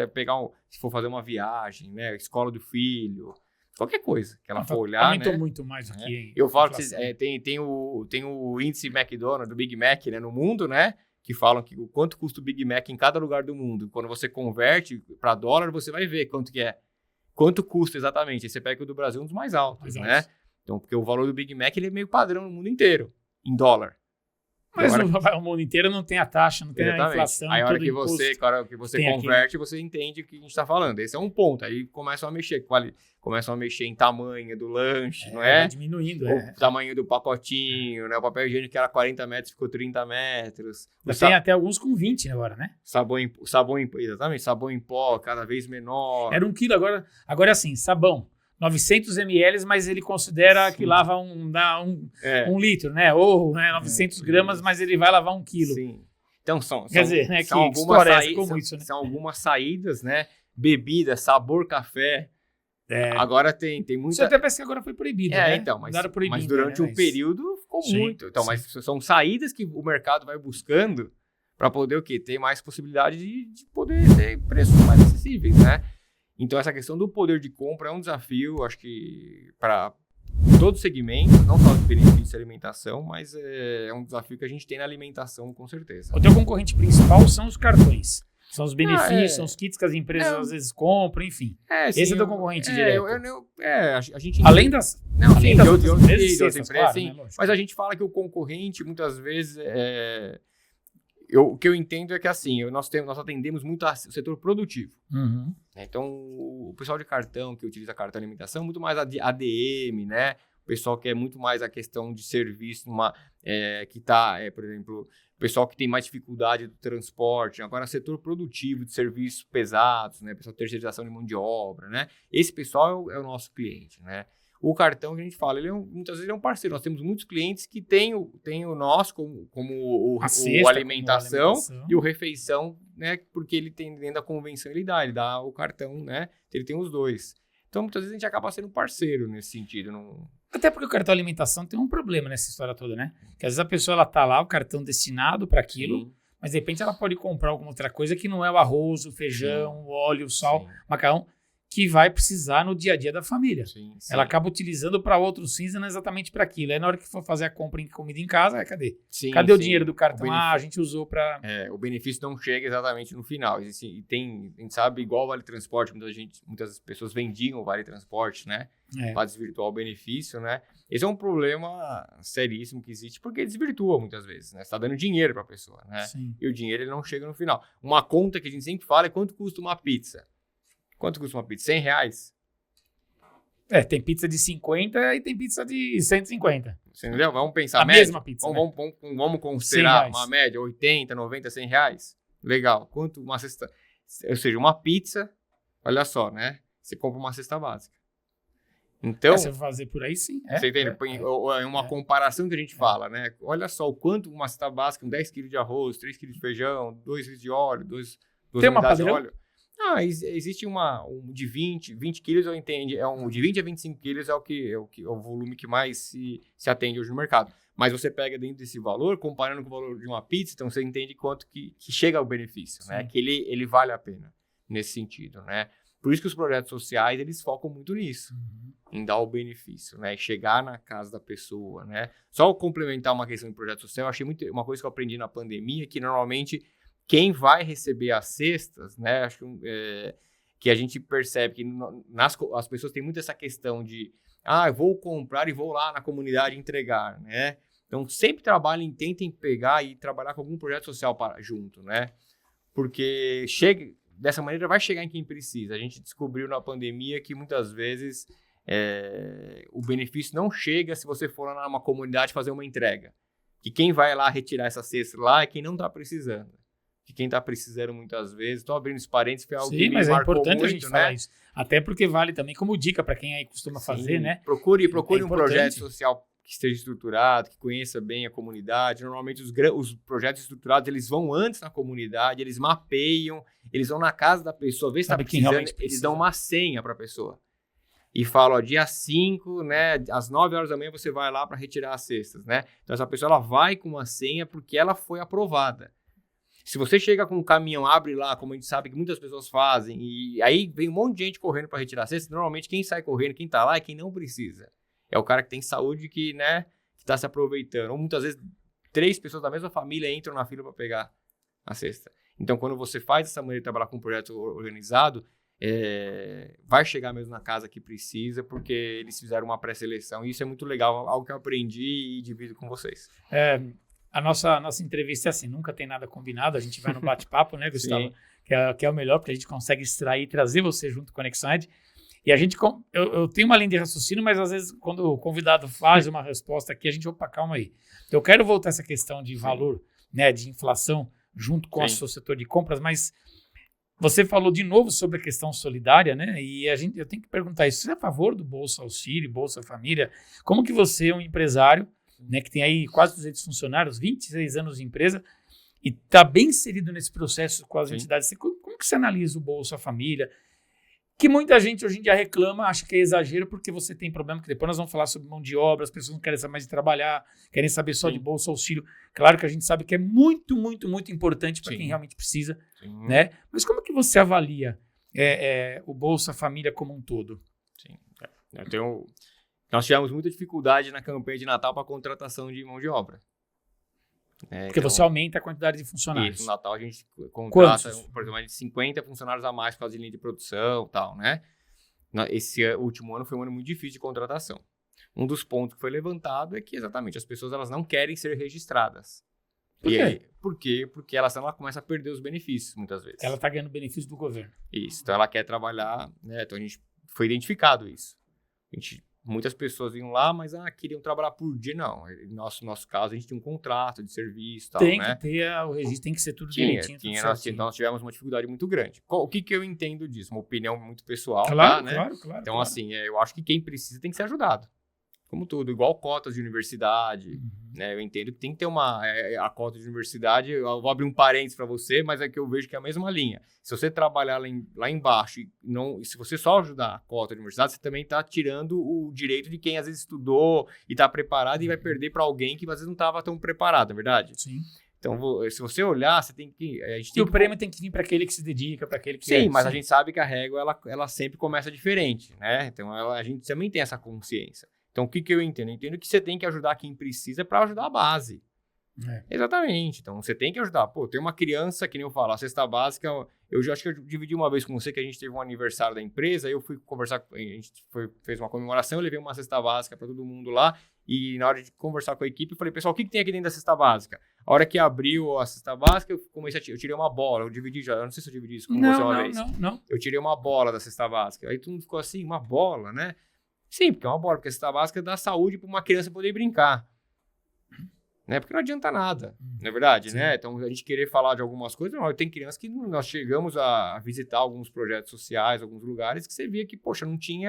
se for fazer uma viagem, né, escola do filho, qualquer coisa que ela for olhar,
aumentou muito mais aqui.
Eu falo que tem o índice McDonald's, do Big Mac, né, no mundo, né? Que falam que o quanto custa o Big Mac em cada lugar do mundo. Quando você converte para dólar, você vai ver quanto que é. Quanto custa exatamente? Aí você pega o do Brasil, um dos mais altos, né? Então, porque o valor do Big Mac ele é meio padrão no mundo inteiro, em dólar.
Mas o mundo inteiro não tem a taxa, não tem a inflação.
Aí a hora que você converte, você entende o que a gente está falando. Esse é um ponto. Aí começam a mexer, em tamanho do lanche, não é?
Vai diminuindo,
o tamanho do pacotinho, né? O papel higiênico que era 40 metros ficou 30 metros.
Tem até alguns com 20 agora, né?
Exatamente, sabão em pó cada vez menor.
Era 1 quilo, agora é assim, sabão. 900 ml, mas ele considera que lava um litro, né? Ou 900 gramas, mas ele vai lavar 1 quilo.
Sim. Então,
quer dizer, né,
são algumas saídas, né? Bebida, sabor café. Agora tem muita...
Você até pensa que agora foi proibido, né?
Então, mas durante um período ficou muito. Então, mas são saídas que o mercado vai buscando para poder o quê? Ter mais possibilidade de poder ter preços mais acessíveis, né? Então, essa questão do poder de compra é um desafio, acho que para todo segmento, não só de benefício de alimentação, mas é um desafio que a gente tem na alimentação, com certeza.
O teu concorrente principal são os cartões. São os benefícios, são os kits que as empresas às vezes compram, enfim. Esse é o teu concorrente direto.
A gente...
Além das...
Além das outras
empresas, claro,
sim.
Né,
mas a gente fala que o concorrente, muitas vezes... O que eu entendo é que assim, nós atendemos muito o setor produtivo. Então, o pessoal de cartão, que utiliza cartão de alimentação, muito mais ADM, né? pessoal que é muito mais a questão de serviço, que está, por exemplo, pessoal que tem mais dificuldade do transporte, agora setor produtivo de serviços pesados, né? Pessoal de terceirização de mão de obra, né? Esse pessoal é o nosso cliente, né? O cartão que a gente fala, muitas vezes é um parceiro. Nós temos muitos clientes que têm o nosso como o alimentação e o refeição, né? Porque ele tem dentro da convenção, ele dá o cartão, né? Ele tem os dois. Então, muitas vezes a gente acaba sendo parceiro nesse sentido.
Até porque o cartão alimentação tem um problema nessa história toda, né? Que às vezes a pessoa ela tá lá, o cartão destinado para aquilo, sim, mas de repente ela pode comprar alguma outra coisa que não é o arroz, o feijão, sim, o óleo, o sal, sim, macarrão, que vai precisar no dia a dia da família. Sim, sim. Ela acaba utilizando para outros fins, não exatamente para aquilo. Aí na hora que for fazer a compra em comida em casa, cadê? Sim, cadê o dinheiro do cartão? A gente usou para...
o benefício não chega exatamente no final. A gente sabe, igual o Vale Transporte, muitas pessoas vendiam o Vale Transporte, né? Para desvirtuar o benefício, né? Esse é um problema seríssimo que existe, porque desvirtua muitas vezes, né? Você está dando dinheiro para a pessoa, né? Sim. E o dinheiro ele não chega no final. Uma conta que a gente sempre fala é quanto custa uma pizza. Quanto custa uma pizza? R$100?
Tem pizza de 50 e tem pizza de 150.
Você entendeu? Vamos pensar
a mesma pizza,
vamos considerar uma média, 80, 90, R$100. Legal. Quanto uma cesta... Ou seja, uma pizza, olha só, né? Você compra uma cesta básica. Então...
você vai fazer por aí, sim.
Você entende? É uma comparação que a gente fala, né? Olha só o quanto uma cesta básica, 10 kg de arroz, 3 kg de feijão, 2 litros de óleo, 2 unidades de óleo. Existe um de 20 quilos, eu entendo, de 20 a 25 quilos é o volume que mais se atende hoje no mercado. Mas você pega dentro desse valor, comparando com o valor de uma pizza, então você entende quanto que chega ao benefício, né? Que ele vale a pena nesse sentido, né? Por isso que os projetos sociais, eles focam muito nisso, em dar o benefício, né? Chegar na casa da pessoa, né? Só complementar uma questão de projeto social, eu achei uma coisa que eu aprendi na pandemia, que normalmente quem vai receber as cestas, né? Acho que a gente percebe que as pessoas têm muito essa questão de eu vou comprar e vou lá na comunidade entregar, né? Então, sempre tentem pegar e trabalhar com algum projeto social junto, né? Porque dessa maneira vai chegar em quem precisa. A gente descobriu na pandemia que muitas vezes o benefício não chega se você for lá numa comunidade fazer uma entrega. Que quem vai lá retirar essa cesta lá é quem não está precisando. Que quem está precisando muitas vezes, estou abrindo esse parênteses, foi algo que me marcou muito. Sim, mas é importante a gente falar isso.
Até porque vale também como dica para quem aí costuma fazer, né?
Procure um projeto social que esteja estruturado, que conheça bem a comunidade. Normalmente os projetos estruturados, eles vão antes na comunidade, eles mapeiam, eles vão na casa da pessoa, vê se está precisando, eles dão uma senha para a pessoa. E falam, dia 5, né, às 9 horas da manhã você vai lá para retirar as cestas, né? Então essa pessoa ela vai com uma senha porque ela foi aprovada. Se você chega com um caminhão, abre lá, como a gente sabe que muitas pessoas fazem, e aí vem um monte de gente correndo para retirar a cesta, normalmente quem sai correndo, quem tá lá é quem não precisa. É o cara que tem saúde que, né, que tá se aproveitando. Ou muitas vezes 3 pessoas da mesma família entram na fila para pegar a cesta. Então, quando você faz essa maneira de trabalhar com um projeto organizado, vai chegar mesmo na casa que precisa, porque eles fizeram uma pré-seleção. E isso é muito legal, algo que eu aprendi e divido com vocês.
A nossa entrevista é assim, nunca tem nada combinado, a gente vai no bate-papo, né, Gustavo? Que é o melhor, porque a gente consegue extrair e trazer você junto com o Conexão Ed. E eu tenho uma linha de raciocínio, mas às vezes quando o convidado faz uma resposta aqui, a gente opa, calma aí. Eu quero voltar a essa questão de valor, né, de inflação, junto com o seu setor de compras, mas você falou de novo sobre a questão solidária, né? E eu tenho que perguntar isso, você é a favor do Bolsa Auxílio, Bolsa Família? Como que você é um empresário, né, que tem aí quase 200 funcionários, 26 anos de empresa, e está bem inserido nesse processo com as entidades. Como que você analisa o Bolsa Família? Que muita gente hoje em dia reclama, acha que é exagero, porque você tem problema, que depois nós vamos falar sobre mão de obra, as pessoas não querem saber mais de trabalhar, querem saber só de Bolsa Auxílio. Claro que a gente sabe que é muito, muito, muito importante para quem realmente precisa, né? Mas como que você avalia o Bolsa Família como um todo?
Nós tivemos muita dificuldade na campanha de Natal para a contratação de mão de obra.
Porque você aumenta a quantidade de funcionários.
Isso, no Natal a gente contrata, por exemplo, de 50 funcionários a mais por causa de linha de produção e tal, né? Esse último ano foi um ano muito difícil de contratação. Um dos pontos que foi levantado é que exatamente as pessoas elas não querem ser registradas.
Por quê?
Porque ela começa a perder os benefícios muitas vezes.
Ela está ganhando benefício do governo.
Isso, então ela quer trabalhar, né? Então a gente foi identificado isso. A gente Muitas pessoas iam lá, mas queriam trabalhar por dia. Não, nosso caso, a gente tinha um contrato de serviço e tal,
Tem
né?
que ter o registro, tem que ser tudo direitinho. Tudo
Então nós tivemos uma dificuldade muito grande. O que eu entendo disso? Uma opinião muito pessoal,
claro,
né?
claro.
Então,
claro.
assim, eu acho que quem precisa tem que ser ajudado. Como tudo, igual cotas de universidade, né? Eu entendo que tem que ter a cota de universidade, eu vou abrir um parênteses para você, mas é que eu vejo que é a mesma linha. Se você trabalhar lá embaixo e se você só ajudar a cota de universidade, você também está tirando o direito de quem às vezes estudou e está preparado e vai perder para alguém que às vezes não estava tão preparado, é verdade?
Sim.
Então, se você olhar, você tem que...
o prêmio tem que vir para aquele que se dedica, para aquele que...
Sim, mas a gente sabe que a régua, ela sempre começa diferente, né? Então, a gente também tem essa consciência. Então, o que eu entendo? Eu entendo que você tem que ajudar quem precisa para ajudar a base. Exatamente. Então, você tem que ajudar. Pô, tem uma criança, que nem eu falo, a cesta básica, eu já acho que eu dividi uma vez com você, que a gente teve um aniversário da empresa, aí eu fui conversar, a gente fez uma comemoração, eu levei uma cesta básica para todo mundo lá, e na hora de conversar com a equipe, eu falei, pessoal, o que tem aqui dentro da cesta básica? A hora que abriu a cesta básica, eu tirei uma bola, eu dividi já, eu não sei se eu dividi isso com você uma vez.
Não.
Eu tirei uma bola da cesta básica. Aí todo mundo ficou assim, uma bola, né? Sim, porque é uma bola, porque a cesta básica dá saúde para uma criança poder brincar. Né? Porque não adianta nada, não é verdade, né? Então, a gente querer falar de algumas coisas, não, tem crianças que nós chegamos a visitar alguns projetos sociais, alguns lugares, que você via que, poxa, não tem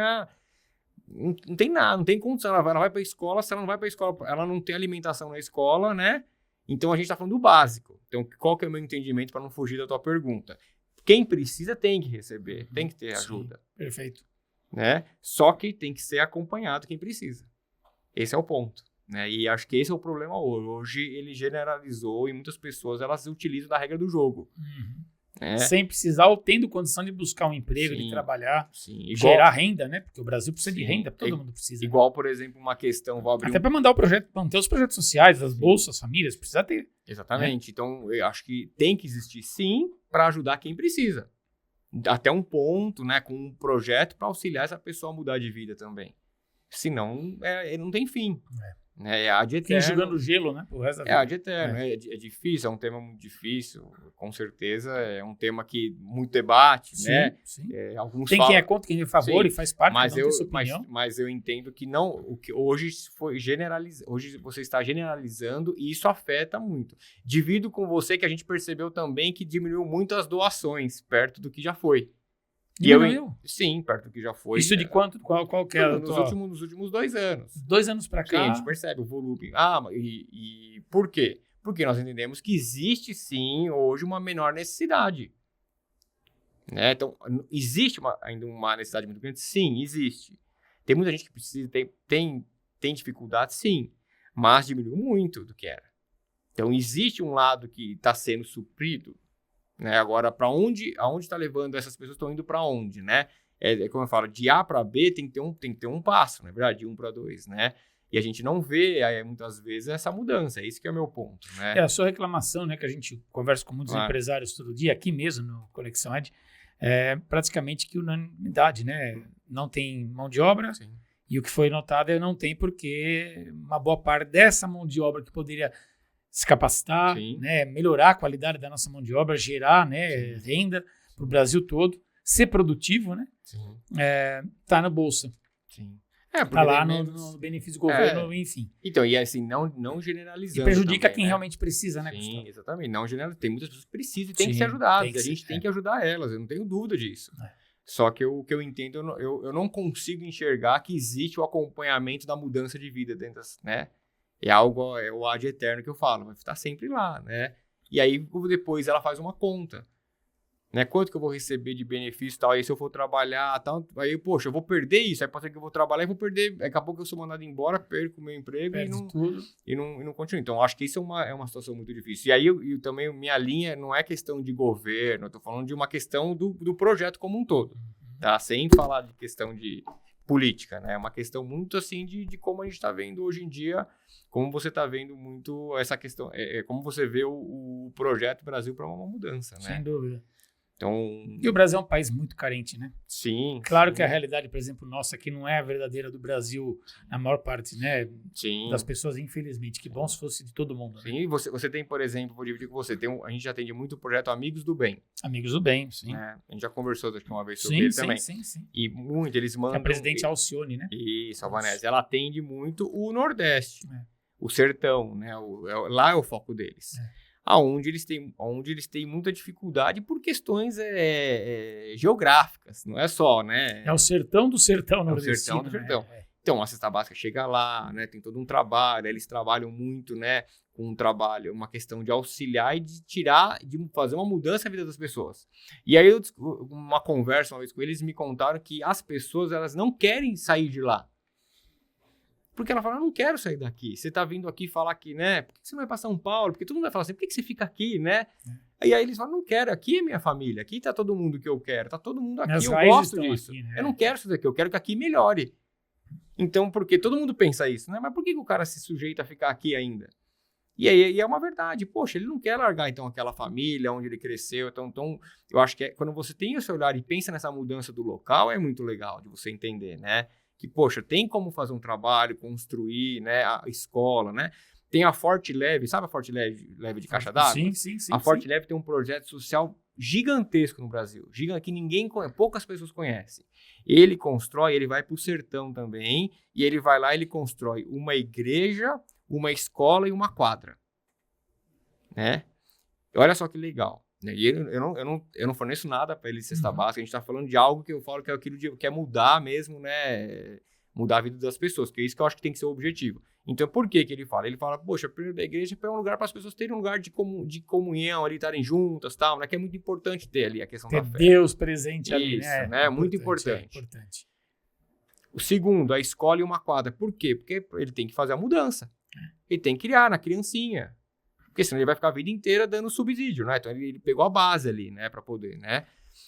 nada, não tem condição, ela vai para a escola, se ela não vai para a escola, ela não tem alimentação na escola, né? Então, a gente está falando do básico. Então, qual que é o meu entendimento para não fugir da tua pergunta? Quem precisa tem que receber, tem que ter ajuda.
Sim, perfeito.
Né? Só que tem que ser acompanhado quem precisa. Esse é o ponto. Né? E acho que esse é o problema hoje. Hoje ele generalizou e muitas pessoas elas utilizam da regra do jogo.
Sem precisar ou tendo condição de buscar um emprego, de trabalhar, gerar renda, né? Porque o Brasil precisa de renda, todo mundo precisa.
Igual, por exemplo, uma questão...
Até para mandar o projeto, manter os projetos sociais, as bolsas, as famílias, precisa ter.
Exatamente. Né? Então, eu acho que tem que existir sim para ajudar quem precisa. Até um ponto, né? Com um projeto para auxiliar essa pessoa a mudar de vida também. Senão, não tem fim. É ad eterno.
Quem jogando gelo, né? O resto da vida.
Ad eterno. É difícil, é um tema muito difícil. Com certeza, é um tema que muito debate, né?
Sim.
Alguns
tem
falam,
quem é contra, quem é a favor e faz parte,
mas eu entendo que não, o que hoje foi generalizado, hoje você está generalizando e isso afeta muito. Divido com você que a gente percebeu também que diminuiu muito as doações perto do que já foi. Sim, perto do que já foi.
Isso de quanto? Qual que é?
Nos últimos 2 anos.
2 anos para cá.
Sim, a gente percebe o volume. E por quê? Porque nós entendemos que existe, sim, hoje uma menor necessidade. Né? Então, existe ainda uma necessidade muito grande? Sim, existe. Tem muita gente que precisa, tem dificuldade? Sim. Mas diminuiu muito do que era. Então, existe um lado que está sendo suprido. Né? Agora, aonde está levando essas pessoas, estão indo para onde, né? Como eu falo, de A para B tem que ter um passo, na verdade, de 1 para 2, né? E a gente não vê, muitas vezes, essa mudança. É isso que é o meu ponto, né?
A sua reclamação, né, que a gente conversa com muitos empresários todo dia, aqui mesmo no Conexão Ed, é praticamente que unanimidade, né? Não tem mão de obra. Sim. E o que foi notado não tem porque uma boa parte dessa mão de obra que poderia se capacitar, né, melhorar a qualidade da nossa mão de obra, gerar, né, renda para o Brasil todo, ser produtivo, né, tá na bolsa.
Sim.
Tá lá no benefício do governo, enfim.
Então, e assim, não generalizando.
E prejudica
também,
quem
né?
realmente precisa, né,
Sim,
Gustavo?
exatamente. Não generalizando. Tem muitas pessoas que precisam e têm que ser ajudadas. A gente tem que ajudar elas, eu não tenho dúvida disso. Só que o que eu entendo, eu não consigo enxergar que existe o acompanhamento da mudança de vida dentro das, né? É o ad eterno que eu falo, vai estar sempre lá, né? E aí, depois ela faz uma conta, né? Quanto que eu vou receber de benefício e tal, aí se eu for trabalhar, tal, aí, poxa, eu vou perder isso, aí pode ser que eu vou trabalhar e vou perder, daqui a pouco eu sou mandado embora, perco o meu emprego e não continuo. Então, acho que isso é uma situação muito difícil. E aí, eu também, minha linha não é questão de governo, eu tô falando de uma questão do projeto como um todo, tá? Sem falar de questão de política, né? É uma questão muito, assim, de como a gente tá vendo hoje em dia, como você está vendo muito essa questão, como você vê o projeto Brasil para uma mudança, né?
Sem dúvida.
Então,
E o Brasil é um país muito carente, né?
sim.
Claro
sim,
que a realidade, por exemplo, nossa aqui não é a verdadeira do Brasil, na maior parte, né?
sim.
Das pessoas, infelizmente. Que bom se fosse de todo mundo, né?
Sim, você tem, por exemplo, vou dividir com você, a gente já atende muito o projeto Amigos do Bem.
Amigos do bem, sim.
Né? A gente já conversou acho que uma vez sobre
Sim,
ele
sim,
também.
sim.
E muito, eles
É
mandam...
a presidente Alcione, né?
Isso, a Vanessa. Ela atende muito o Nordeste,
É.
o Sertão, né? Lá é o foco deles. Onde eles têm muita dificuldade por questões geográficas, não é só, né?
É o sertão do sertão
É o
nordestino.
sertão do sertão.
Né?
Então, a cesta básica chega lá, né? Tem todo um trabalho, eles trabalham muito, né? Com um trabalho, uma questão de auxiliar e de fazer uma mudança na vida das pessoas. E aí, uma conversa uma vez com eles, me contaram que as pessoas, elas não querem sair de lá. Porque ela fala, eu não quero sair daqui. Você tá vindo aqui falar que, né? Por que você não vai para São Paulo? Porque todo mundo vai falar assim, por que você fica aqui, né? E aí eles falam, não quero, aqui é minha família, aqui tá todo mundo que eu quero, tá todo mundo aqui,
Minhas
eu
raízes
gosto
estão
disso.
aqui, né?
Eu não quero isso daqui, eu quero que aqui melhore. Então, porque todo mundo pensa isso, né? Mas por que o cara se sujeita a ficar aqui ainda? E aí é uma verdade, poxa, ele não quer largar então aquela família onde ele cresceu, então eu acho que quando você tem esse olhar e pensa nessa mudança do local, é muito legal de você entender, né? Que, poxa, tem como fazer um trabalho, construir, né, a escola, né? Tem a Forte Leve, sabe a Forte Leve de caixa d'água?
Sim.
A Forte Leve tem um projeto social gigantesco no Brasil, que poucas pessoas conhecem. Ele constrói, ele vai para o sertão também, e ele vai lá, ele constrói uma igreja, uma escola e uma quadra, né? Olha só que legal. E eu não forneço nada para ele de cesta básica, a gente está falando de algo que eu falo que é aquilo que é mudar mesmo, né? Mudar a vida das pessoas, que é isso que eu acho que tem que ser o objetivo. Então, por que ele fala? Ele fala, poxa, primeiro da igreja é um lugar para as pessoas terem um lugar de comunhão ali, estarem juntas, tal, né? Que é muito importante ter ali a questão da fé.
Deus presente ali,
isso, né? É muito importante.
É importante.
O segundo, a escola e uma quadra. Por quê? Porque ele tem que fazer a mudança. Ele tem que criar na criancinha. Porque senão ele vai ficar a vida inteira dando subsídio, né? Então ele pegou a base ali, né? Para poder, né?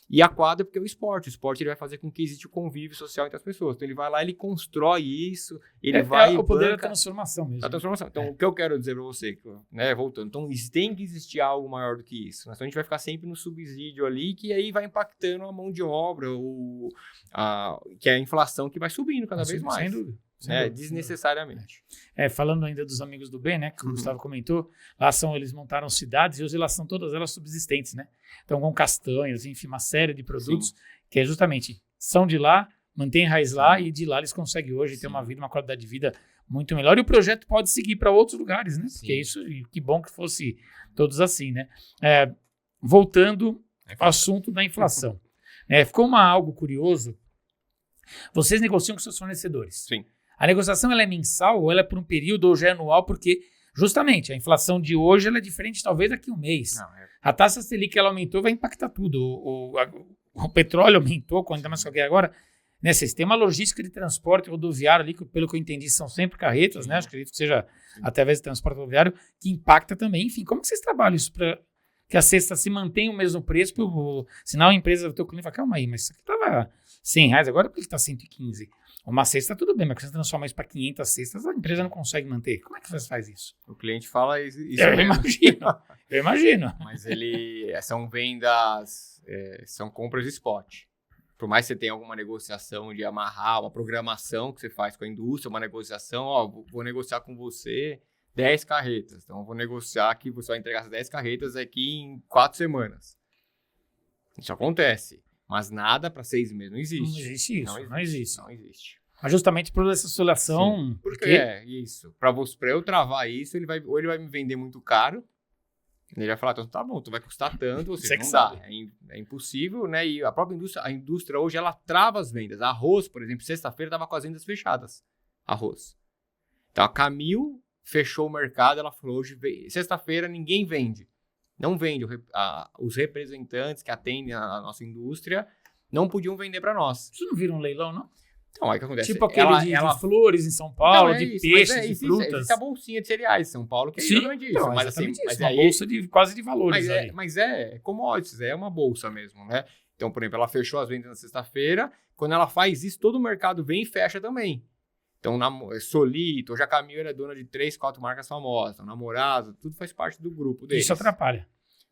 E a quadra porque é o esporte. O esporte ele vai fazer com que exista o convívio social entre as pessoas. Então ele vai lá, ele constrói isso, ele vai...
É o poder da transformação mesmo.
A transformação. Então o que eu quero dizer para você, né? Voltando, então tem que existir algo maior do que isso. Né? Então a gente vai ficar sempre no subsídio ali, que aí vai impactando a mão de obra, que é a inflação que vai subindo cada vez mais.
Sem dúvida.
Desnecessariamente.
Falando ainda dos Amigos do Bem, né, que o Gustavo comentou, eles montaram cidades e hoje são todas elas subsistentes, né? Então com castanhas, enfim, uma série de produtos que é justamente, são de lá, mantém raiz lá e de lá eles conseguem hoje ter uma vida, uma qualidade de vida muito melhor e o projeto pode seguir para outros lugares, né? Porque isso, que bom que fosse todos assim, né? Voltando ao assunto da inflação. Ficou algo curioso, vocês negociam com seus fornecedores.
Sim.
A negociação ela é mensal ou ela é por um período ou já é anual, porque justamente a inflação de hoje ela é diferente talvez daqui a um mês. A taxa Selic ela aumentou, vai impactar tudo. O petróleo aumentou, ainda mais que agora. Né, vocês têm uma logística de transporte rodoviário ali, que pelo que eu entendi são sempre carretas, né? Acho que acredito que seja através do transporte rodoviário, que impacta também. Enfim, como que vocês trabalham isso para que a cesta se mantenha o mesmo preço? Senão a empresa do teu cliente fala, calma aí, mas isso aqui estava R$100, agora por que está 115? Uma cesta tudo bem, mas quando você transforma isso para 500 cestas, a empresa não consegue manter. Como é que você faz isso?
O cliente fala isso
Eu imagino.
Mas são vendas, são compras spot. Por mais que você tenha alguma negociação de amarrar, uma programação que você faz com a indústria, uma negociação, vou negociar com você 10 carretas. Então, eu vou negociar que você vai entregar essas 10 carretas aqui em 4 semanas. Isso acontece. Mas nada para 6 meses. Não existe.
Não existe isso. Não
existe.
Mas justamente por essa oscilação...
Porque isso. Para eu travar isso, ou ele vai me vender muito caro, ele vai falar, então tá bom, tu vai custar tanto, ou seja, não dá. É impossível, né? E a própria indústria hoje, ela trava as vendas. Arroz, por exemplo, sexta-feira estava com as vendas fechadas. Arroz. Então a Camil fechou o mercado, ela falou, hoje, sexta-feira ninguém vende. Não vende. Os representantes que atendem a nossa indústria não podiam vender para nós.
Isso não vira um leilão, não?
Então, aí o que acontece?
Tipo aquele de flores em São Paulo, de peixes, de frutas.
Existe a bolsinha de cereais em São Paulo, que é exatamente isso.
Então,
mas
uma bolsa quase de valores.
Mas é commodities, é uma bolsa mesmo, né? Então, por exemplo, ela fechou as vendas na sexta-feira. Quando ela faz isso, todo o mercado vem e fecha também. Então, Solito, hoje a Camil é dona de 3, 4 marcas famosas. Então, Namorado, tudo faz parte do grupo deles.
Isso atrapalha.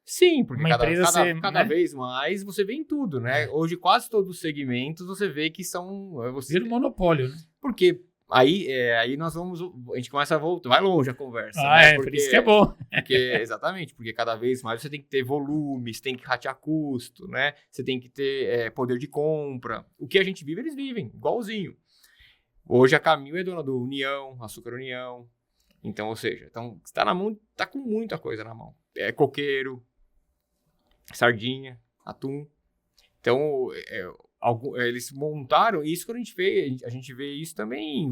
Sim, porque
Uma empresa
cada
né?
vez mais você vê em tudo, né? Hoje quase todos os segmentos você vê que são...
Vira um monopólio, né?
Porque aí nós vamos... A gente começa a voltar, vai longe a conversa, né?
Por isso que é bom.
Exatamente, porque cada vez mais você tem que ter volumes, tem que ratear custo, né? Você tem que ter poder de compra. O que a gente vive, eles vivem, igualzinho. Hoje a Camil é dona do União, Açúcar União. Então, ou seja, você tá na mão, tá com muita coisa na mão. É coqueiro, sardinha, atum. Então, eles montaram isso que a gente vê isso também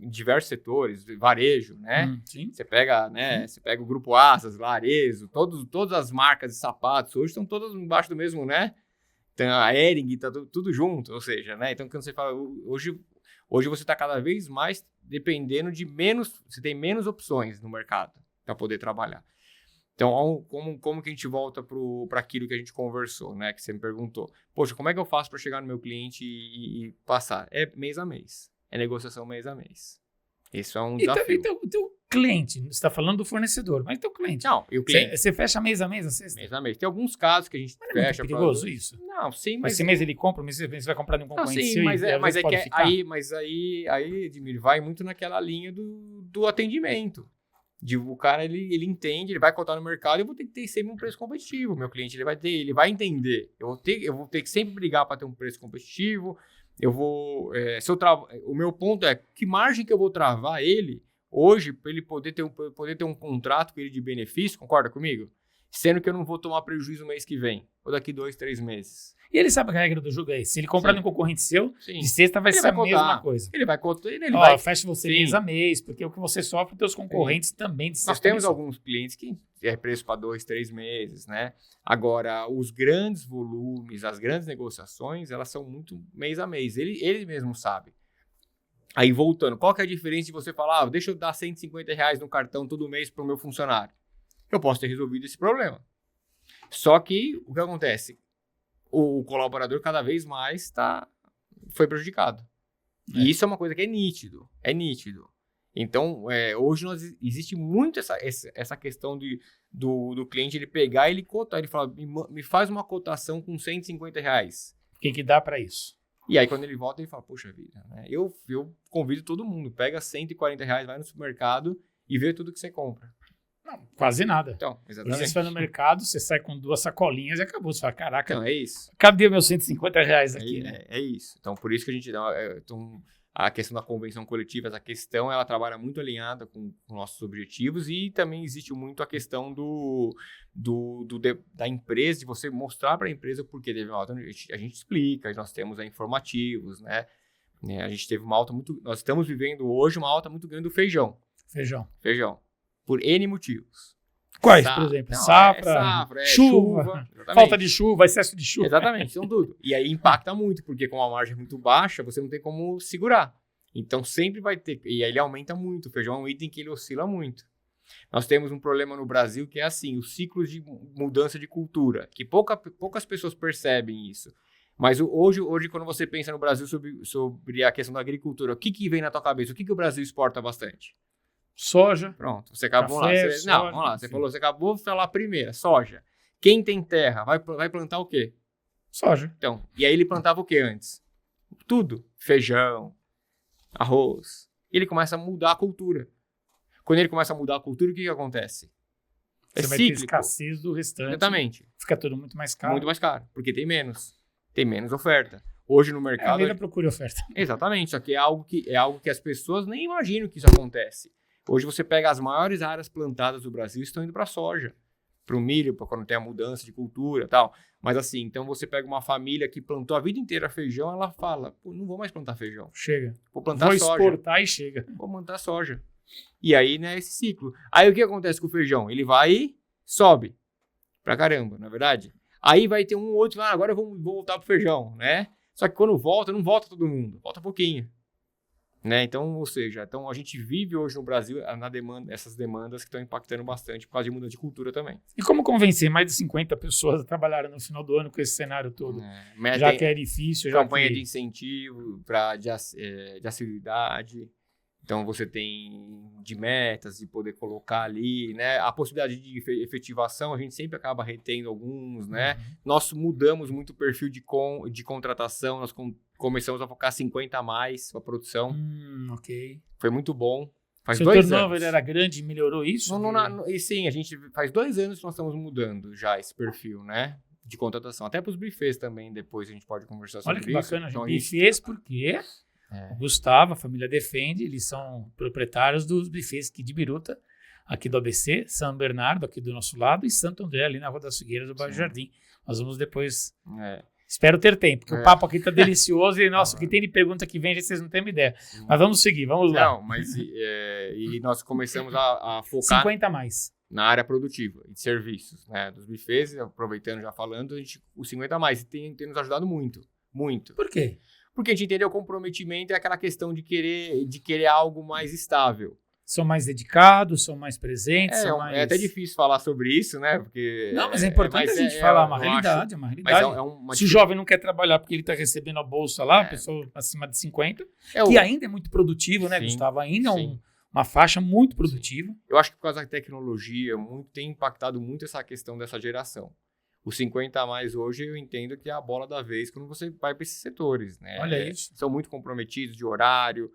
em diversos setores, varejo, né?
Sim.
Você pega, né? Você pega o Grupo Asas, Larezo, todas as marcas de sapatos hoje estão todas embaixo do mesmo, né? Então, a Hering tá tudo junto, ou seja, né? Então, quando você fala, hoje você está cada vez mais dependendo de você tem menos opções no mercado para poder trabalhar. Então, como que a gente volta para aquilo que a gente conversou, né? Que você me perguntou. Poxa, como é que eu faço para chegar no meu cliente e passar? É mês a mês. É negociação mês a mês. Isso é um desafio.
Então, o teu cliente, você está falando do fornecedor, mas teu cliente.
Não, e o cliente?
Você fecha mês a mês?
Mês a mês. Tem alguns casos que a gente
fecha. É perigoso isso?
Não, sim,
mas... Esse mês ele compra, mas você vai comprar de um concorrente seu
aí, Edmir, vai muito naquela linha do atendimento. O cara, ele entende, ele vai cotar no mercado, eu vou ter que ter sempre um preço competitivo. Meu cliente, ele vai entender. Eu vou ter que sempre brigar para ter um preço competitivo. O meu ponto é que margem que eu vou travar ele hoje para ele poder ter um contrato com ele de benefício, concorda comigo? Sendo que eu não vou tomar prejuízo mês que vem, ou daqui 2, 3 meses.
E ele sabe que a regra do jogo é isso. Se ele comprar no concorrente seu,
sim,
de sexta vai ser a mesma coisa.
Ele vai cotar,
fecha você mês a mês, porque o que você sofre, teus concorrentes também de sexta.
Nós temos alguns clientes que é preço para 2, 3 meses, né? Agora, os grandes volumes, as grandes negociações, elas são muito mês a mês. Ele mesmo sabe. Aí, voltando, qual que é a diferença de você falar, deixa eu dar R$150 no cartão todo mês para o meu funcionário? Eu posso ter resolvido esse problema. Só que, o que acontece? O colaborador cada vez mais foi prejudicado. E isso é uma coisa que é nítido. Então, hoje existe muito essa questão do cliente ele pegar e ele cotar. Ele fala, me faz uma cotação com R$150.
O que dá para isso?
E aí, quando ele volta, ele fala, poxa vida, né? Eu convido todo mundo, pega R$140, vai no supermercado e vê tudo que você compra.
Não, quase nada.
Então, exatamente.
Você vai no mercado, você sai com 2 sacolinhas e acabou. Você fala, caraca,
então, é isso.
Cadê meus R$150 aqui, né?
É isso. Então, por isso que a gente dá... a questão da convenção coletiva, essa questão, ela trabalha muito alinhada com nossos objetivos e também existe muito a questão da empresa, de você mostrar para a empresa o porquê teve uma alta. A gente explica, nós temos informativos, né? A gente teve uma alta nós estamos vivendo hoje uma alta muito grande do feijão. Feijão. Por N motivos.
Quais, por exemplo? Safra, chuva, falta de chuva, excesso de chuva.
Exatamente, são tudo. E aí impacta muito, porque com a margem é muito baixa, você não tem como segurar. Então sempre vai ter, e aí ele aumenta muito. O feijão é um item que ele oscila muito. Nós temos um problema no Brasil que é assim, os ciclos de mudança de cultura, que poucas pessoas percebem isso. Mas hoje quando você pensa no Brasil sobre a questão da agricultura, o que vem na tua cabeça? O que o Brasil exporta bastante?
Soja.
Pronto, você acabou
café,
lá. Vamos lá, você falou, você acabou de falar a primeira, soja. Quem tem terra vai plantar o quê?
Soja.
Então, e aí ele plantava o quê antes? Tudo. Feijão, arroz. E ele começa a mudar a cultura. Quando ele começa a mudar a cultura, o que acontece?
Você vai ter escassez do restante.
Exatamente.
Fica tudo muito mais caro.
Muito mais caro, porque tem menos oferta. Hoje no mercado...
A lei da procura e oferta.
Exatamente, só que é algo que as pessoas nem imaginam que isso acontece. Hoje você pega as maiores áreas plantadas do Brasil estão indo para a soja, para o milho, para quando tem a mudança de cultura e tal. Mas assim, então você pega uma família que plantou a vida inteira feijão, ela fala, pô, não vou mais plantar feijão.
Chega.
Vou plantar soja.
Vou exportar e chega.
Vou plantar soja. E aí, né, esse ciclo. Aí o que acontece com o feijão? Ele vai e sobe pra caramba, na verdade. Aí vai ter um outro, agora eu vou voltar pro feijão, né? Só que quando volta, não volta todo mundo, volta pouquinho. Né? Então, ou seja, a gente vive hoje no Brasil essas demandas que estão impactando bastante por causa de mudança de cultura também.
E como convencer mais de 50 pessoas a trabalharem no final do ano com esse cenário todo? Já que é difícil.
Campanha de incentivo, de assiduidade. Então, você tem de metas, de poder colocar ali, né? A possibilidade de efetivação, a gente sempre acaba retendo alguns, né? Nós mudamos muito o perfil de contratação, nós começamos a focar 50 a mais para a produção.
Ok.
Foi muito bom. Faz
Seu
2
turnover
anos.
Era grande e melhorou isso?
E sim, a gente faz 2 anos que nós estamos mudando já esse perfil, né? De contratação. Até para os buffets também, depois a gente pode conversar sobre isso.
Olha que bacana,
Então,
gente. Buffets, porque o Gustavo, a família defende, eles são proprietários dos buffets aqui de Biruta, aqui do ABC, São Bernardo, aqui do nosso lado, e Santo André, ali na Rua das Figueiras, do Bairro Jardim. Nós vamos depois... Espero ter tempo, porque o papo aqui tá delicioso e, nossa, o que tem de pergunta que vem, vocês não têm uma ideia. Mas vamos seguir, vamos lá.
Não, mas e nós começamos a focar
50 a mais.
Na área produtiva e de serviços, né? Dos buffets, aproveitando já falando, os 50 a mais tem nos ajudado muito, muito.
Por quê?
Porque a gente entendeu o comprometimento é aquela questão de querer algo mais estável.
São mais dedicados, são mais presentes,
É até difícil falar sobre isso, né? Porque
não, mas é importante a gente falar, uma realidade, é uma realidade. Se o jovem não quer trabalhar porque ele está recebendo a bolsa lá, pessoa acima de 50, que ainda é muito produtivo, né, Gustavo? Ainda é uma faixa muito produtiva.
Eu acho que por causa da tecnologia, tem impactado muito essa questão dessa geração. Os 50 a mais hoje, eu entendo que é a bola da vez quando você vai para esses setores, né?
Olha isso.
São muito comprometidos de horário,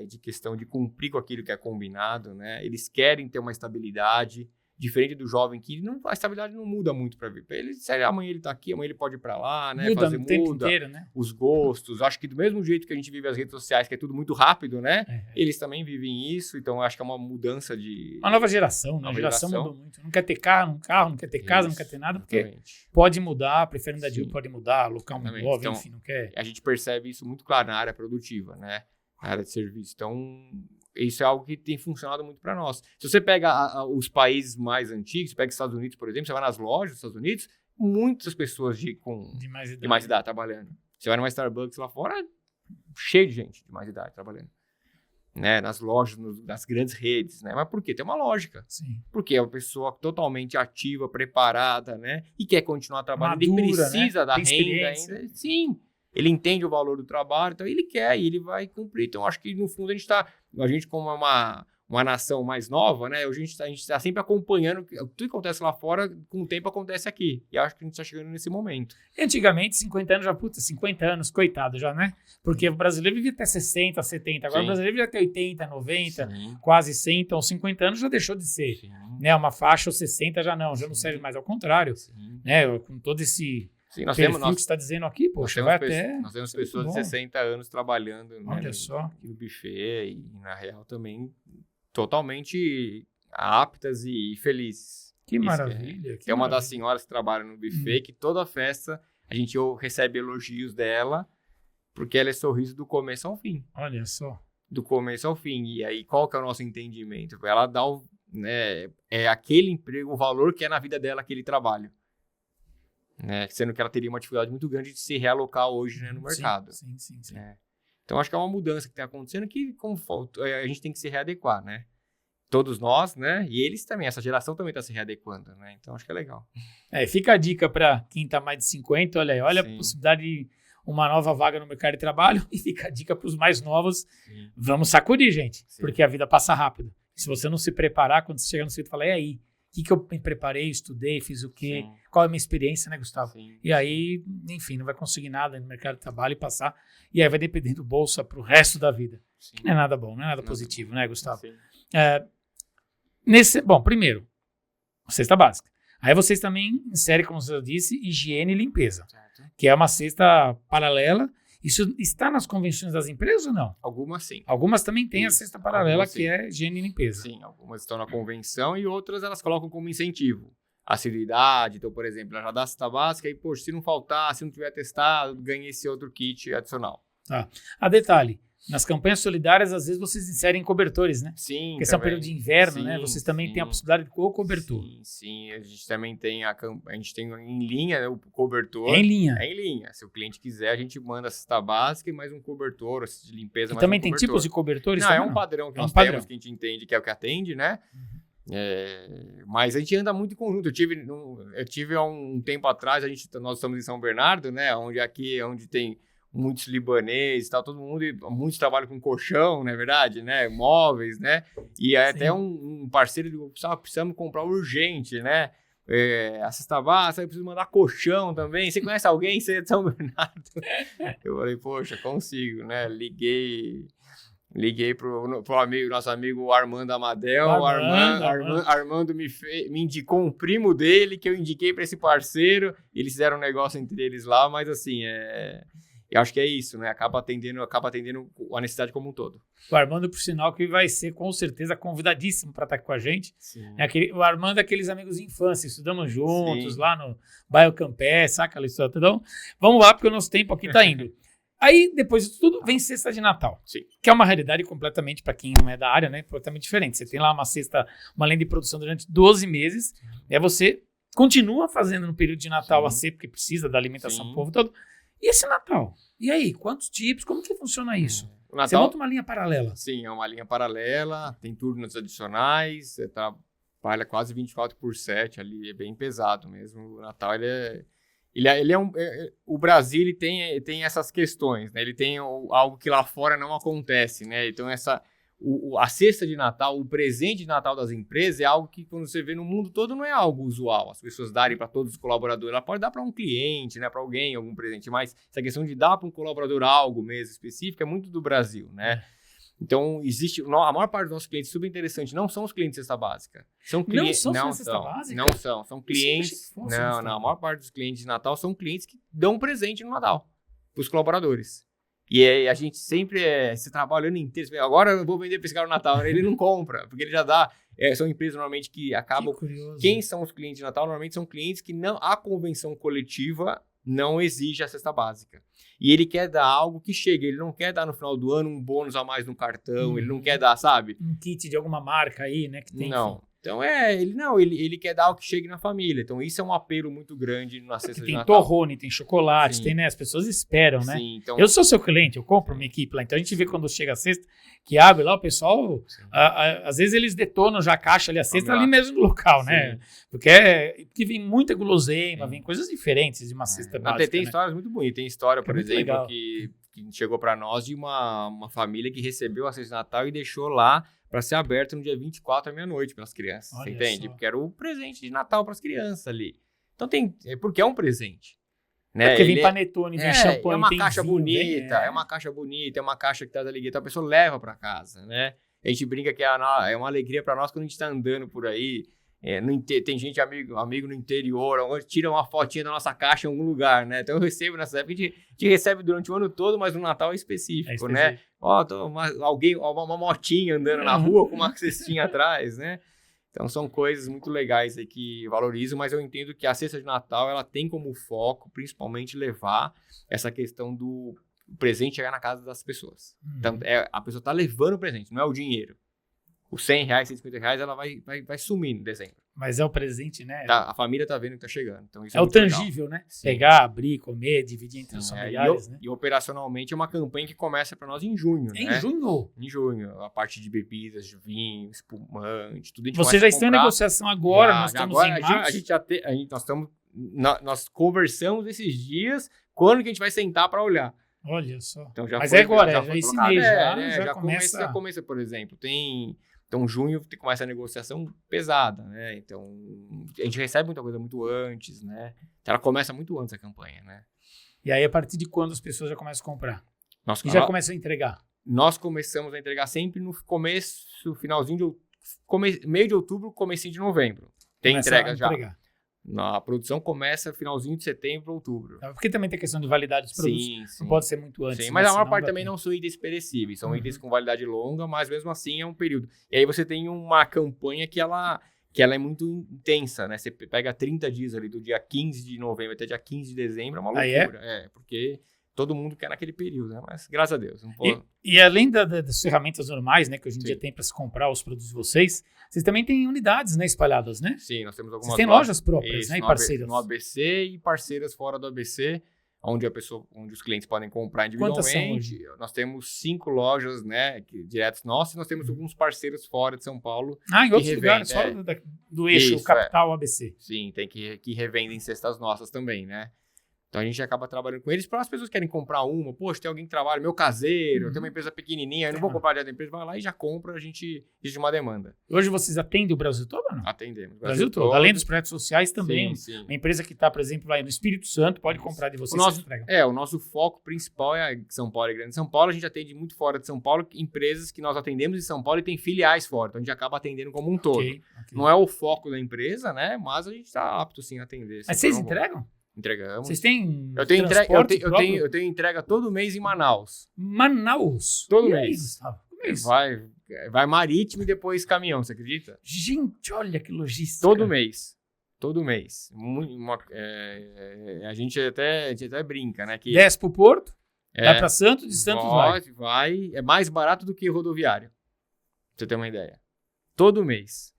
de questão de cumprir com aquilo que é combinado, né? Eles querem ter uma estabilidade, diferente do jovem que a estabilidade não muda muito para vir. Ele, amanhã ele tá aqui, amanhã ele pode ir para lá, né?
Muda o tempo inteiro, né?
Os gostos. Acho que do mesmo jeito que a gente vive as redes sociais, que é tudo muito rápido, né? Eles também vivem isso, então acho que é uma mudança de...
Uma nova geração, né? A geração mudou muito. Não quer ter carro, não quer ter casa, não quer ter nada, porque pode mudar, a preferência da pode mudar, local móvel,
então,
enfim, não quer...
A gente percebe isso muito claro na área produtiva, né? Na área de serviço. Então, isso é algo que tem funcionado muito para nós. Se você pega os países mais antigos, você pega os Estados Unidos, por exemplo, você vai nas lojas dos Estados Unidos, muitas pessoas de mais idade trabalhando. Você vai numa Starbucks lá fora, cheio de gente de mais idade trabalhando. Né? Nas lojas, nas grandes redes, né? Mas por quê? Tem uma lógica.
Sim.
Porque é uma pessoa totalmente ativa, preparada, né? E quer continuar trabalhando.
Madura,
e precisa, né? Da
tem
renda ainda. Sim. Ele entende o valor do trabalho, então ele quer e ele vai cumprir. Então, acho que no fundo a gente como é uma nação mais nova, né? A gente está sempre acompanhando tudo que acontece lá fora, com o tempo acontece aqui. E acho que a gente está chegando nesse momento.
Antigamente, 50 anos 50 anos, coitado já, né? Porque o brasileiro vivia até 60, 70. Agora o brasileiro vivia até 80, 90, quase 100. Então, 50 anos já deixou de ser. Né? Uma faixa, ou 60 já não serve mais. Ao contrário, né? Com todo esse...
Sim,
nós temos que você está dizendo aqui, poxa, vai até...
Nós temos pessoas de 60 anos trabalhando
no
buffet e na real também totalmente aptas e felizes.
Que maravilha.
É uma das senhoras que trabalha no buffet, que toda festa a gente recebe elogios dela, porque ela é sorriso do começo ao fim.
Olha só.
Do começo ao fim. E aí, qual que é o nosso entendimento? Ela dá aquele emprego, o valor que é na vida dela aquele trabalho. Né? Sendo que ela teria uma dificuldade muito grande de se realocar hoje, né, no mercado.
Sim.
Então, acho que é uma mudança que está acontecendo que a gente tem que se readequar, né? Todos nós, né? E eles também, essa geração também está se readequando, né? Então, acho que é legal.
Fica a dica para quem está mais de 50, olha a possibilidade de uma nova vaga no mercado de trabalho, e fica a dica para os mais novos, vamos sacudir, gente, porque a vida passa rápido. Se você não se preparar, quando você chegar no sítio, fala, e aí? O que eu me preparei, estudei, fiz o quê? Qual é a minha experiência, né, Gustavo? E aí, enfim, não vai conseguir nada no mercado de trabalho e passar. E aí vai depender do bolsa pro resto da vida. Não é nada bom, não é nada positivo, né, Gustavo? Bom, primeiro, cesta básica. Aí vocês também inserem, como você disse, higiene e limpeza, que é uma cesta paralela. Isso está nas convenções das empresas ou não?
Algumas sim.
Algumas também têm a cesta paralela, que é higiene e limpeza.
Sim, algumas estão na convenção e outras elas colocam como incentivo. Assiduidade, então, por exemplo, ela já dá a cesta básica e, poxa, se não faltar, se não tiver testado, ganha esse outro kit adicional.
Tá. Detalhe, nas campanhas solidárias, às vezes vocês inserem cobertores, né?
Sim,
porque esse é um período de inverno, né? Vocês também têm a possibilidade de cobertor.
Sim. A gente também tem a gente tem em linha, né, o cobertor.
É em linha.
É em linha. Se o cliente quiser, a gente manda a cesta básica e mais um cobertor, de limpeza,
e
mais
também
um
tem
cobertor.
tipos de cobertores?
Não, é um padrão que nós temos, que a gente entende que é o que atende, né? Mas a gente anda muito em conjunto. Eu tive há um tempo atrás, nós estamos em São Bernardo, né? Onde tem muitos libaneses e tal, todo mundo, muitos trabalham com colchão, não é verdade, né? Móveis, né? E aí até um parceiro, precisamos comprar urgente, né? A cesta básica, eu preciso mandar colchão também. Você conhece alguém? Você é de São Bernardo? Eu falei, poxa, consigo, né? Liguei pro nosso amigo Armando Amadeu. Armando me indicou um primo dele, que eu indiquei para esse parceiro. Eles fizeram um negócio entre eles lá, mas assim, eu acho que é isso, né? Acaba atendendo a necessidade como um todo.
O Armando, por sinal, que vai ser com certeza convidadíssimo para estar com a gente.
Sim.
O Armando é aqueles amigos de infância, estudamos juntos lá no bairro Campé, saca aquela história? Então, vamos lá, porque o nosso tempo aqui está indo. Aí, depois disso tudo, vem cesta de Natal.
Sim.
Que é uma realidade completamente, para quem não é da área, né? Completamente diferente. Você tem lá uma linha de produção durante 12 meses, e aí você continua fazendo no período de Natal a ser, porque precisa da alimentação do povo todo. E esse Natal? E aí, quantos tipos? Como que funciona isso?
O Natal,
você monta uma linha paralela.
Sim, é uma linha paralela, tem turnos adicionais, você trabalha quase 24/7 ali, é bem pesado mesmo. O Natal, o Brasil ele tem essas questões, né? Ele tem algo que lá fora não acontece, né? Então a cesta de Natal, o presente de Natal das empresas é algo que quando você vê no mundo todo não é algo usual. As pessoas darem para todos os colaboradores, ela pode dar para um cliente, né? Para alguém algum presente, mas essa questão de dar para um colaborador algo mesmo específico é muito do Brasil, né? Então, a maior parte dos nossos clientes, super interessante, não são os clientes de cesta básica. São clientes,
não cesta básica?
Não são clientes, a maior parte dos clientes de Natal são clientes que dão presente no Natal para os colaboradores. E a gente sempre se trabalha o ano inteiro, agora eu vou vender para esse cara no Natal, ele não compra, porque ele já dá, são empresas normalmente que acabam... Quem são os clientes de Natal? Normalmente são clientes que a convenção coletiva não exige a cesta básica. E ele quer dar algo que chegue. Ele não quer dar no final do ano um bônus a mais no cartão. Ele não quer dar, sabe?
Um kit de alguma marca aí, né? Que tem,
não. Então ele quer dar algo que chegue na família. Então isso é um apelo muito grande na cesta de Natal.
Tem torrone, tem chocolate, tem, né? As pessoas esperam, né?
Sim, então...
Eu sou seu cliente, eu compro minha equipe lá. Então a gente vê quando chega a cesta, que abre lá, o pessoal, às vezes eles detonam já a caixa ali, a cesta ali mesmo no local, né? Porque vem muita guloseima, vem coisas diferentes de uma cesta básica.
Tem
né?
histórias muito bonitas. Tem história, por exemplo,
legal.
que chegou para nós de uma família que recebeu a cesta de Natal e deixou lá para ser aberto no dia 24 à meia-noite pelas crianças. Olha, você entende? Porque era o presente de Natal para as crianças ali. Então porque é um presente. Né?
Porque vem panetone, vem champanhe,
é uma
tem
caixa
vinho,
bonita, é uma caixa bonita, é uma caixa que traz alegria, então a pessoa leva para casa, né? A gente brinca que é uma alegria para nós quando a gente está andando por aí. Tem gente, amigo no interior, onde tira uma fotinha da nossa caixa em algum lugar, né? Então eu recebo nessa época, a gente recebe durante o ano todo, mas no Natal é específico, né? Uma motinha andando na rua com uma cestinha atrás, né? Então são coisas muito legais aí que valorizo, mas eu entendo que a cesta de Natal ela tem como foco, principalmente, levar essa questão do presente chegar na casa das pessoas. Então a pessoa está levando o presente, não é o dinheiro. Os R$100, R$150, ela vai sumir em dezembro.
Mas é o presente, né?
A família tá vendo que tá chegando. Então isso
é o tangível,
legal.
né? Sim. Pegar, abrir, comer, dividir entre os familiares, né?
E operacionalmente é uma campanha que começa para nós em junho, né?
Em junho?
Em junho. A parte de bebidas, de vinho, espumante, tudo a gente
Você já está em negociação agora, nós estamos
agora,
em março.
Nós conversamos esses dias, quando que a gente vai sentar para olhar.
Olha só.
Então,
mas é agora, já esse mês, já começa...
Já começa, por exemplo, Então, junho começa a negociação pesada, né? Então, a gente recebe muita coisa muito antes, né? Então, ela começa muito antes a campanha, né?
E aí, a partir de quando as pessoas já começam a comprar? Já começam a entregar? Nós
começamos a entregar sempre no começo, finalzinho meio de outubro, comecinho de novembro. Tem entrega já. A produção começa finalzinho de setembro, outubro.
Porque também tem questão de validade dos produtos.
Sim.
Não pode ser muito antes.
Sim, mas a maior parte também não são itens perecíveis. São itens com validade longa, mas mesmo assim é um período. E aí você tem uma campanha que ela é muito intensa, né? Você pega 30 dias ali, do dia 15 de novembro até dia 15 de dezembro, é uma loucura. Porque todo mundo quer naquele período, né? Mas graças a Deus.
E além das ferramentas normais, né? Que hoje em dia tem para se comprar os produtos de vocês também têm unidades, né? Espalhadas, né?
Sim, nós temos algumas.
Vocês têm lojas próprias, né? E parceiras.
No ABC e parceiras fora do ABC, onde os clientes podem comprar individualmente.
Quantas são hoje?
Nós temos 5 lojas, né? Diretos nossas, e nós temos alguns parceiros fora de São Paulo.
Em outros lugares, fora do eixo capital ABC.
Sim, tem que revendem cestas nossas também, né? Então a gente acaba trabalhando com eles para as pessoas que querem comprar uma. Poxa, tem alguém que trabalha, meu caseiro, eu tenho uma empresa pequenininha, eu não vou comprar direto da empresa, vai lá e já compra, existe uma demanda.
Hoje vocês atendem o Brasil todo ou não?
Atendemos.
Brasil todo. Além dos projetos sociais também,
sim.
uma empresa que está, por exemplo, lá no Espírito Santo pode comprar de vocês.
O nosso foco principal é São Paulo e Grande São Paulo. A gente atende muito fora de São Paulo, empresas que nós atendemos em São Paulo e tem filiais fora. Então a gente acaba atendendo como um todo. Okay. Não é o foco da empresa, né? Mas a gente está apto sim a atender.
Mas vocês entregam?
Entregamos.
Vocês têm
eu tenho entrega todo mês em Manaus.
Manaus?
Todo mês. Como é isso? Vai marítimo e depois caminhão, você acredita?
Gente, olha que logística.
Todo mês. A gente até brinca, né? Que
desce pro Porto, vai para Santos, de Santos
vai. É mais barato do que rodoviário. Pra você ter uma ideia. Todo mês.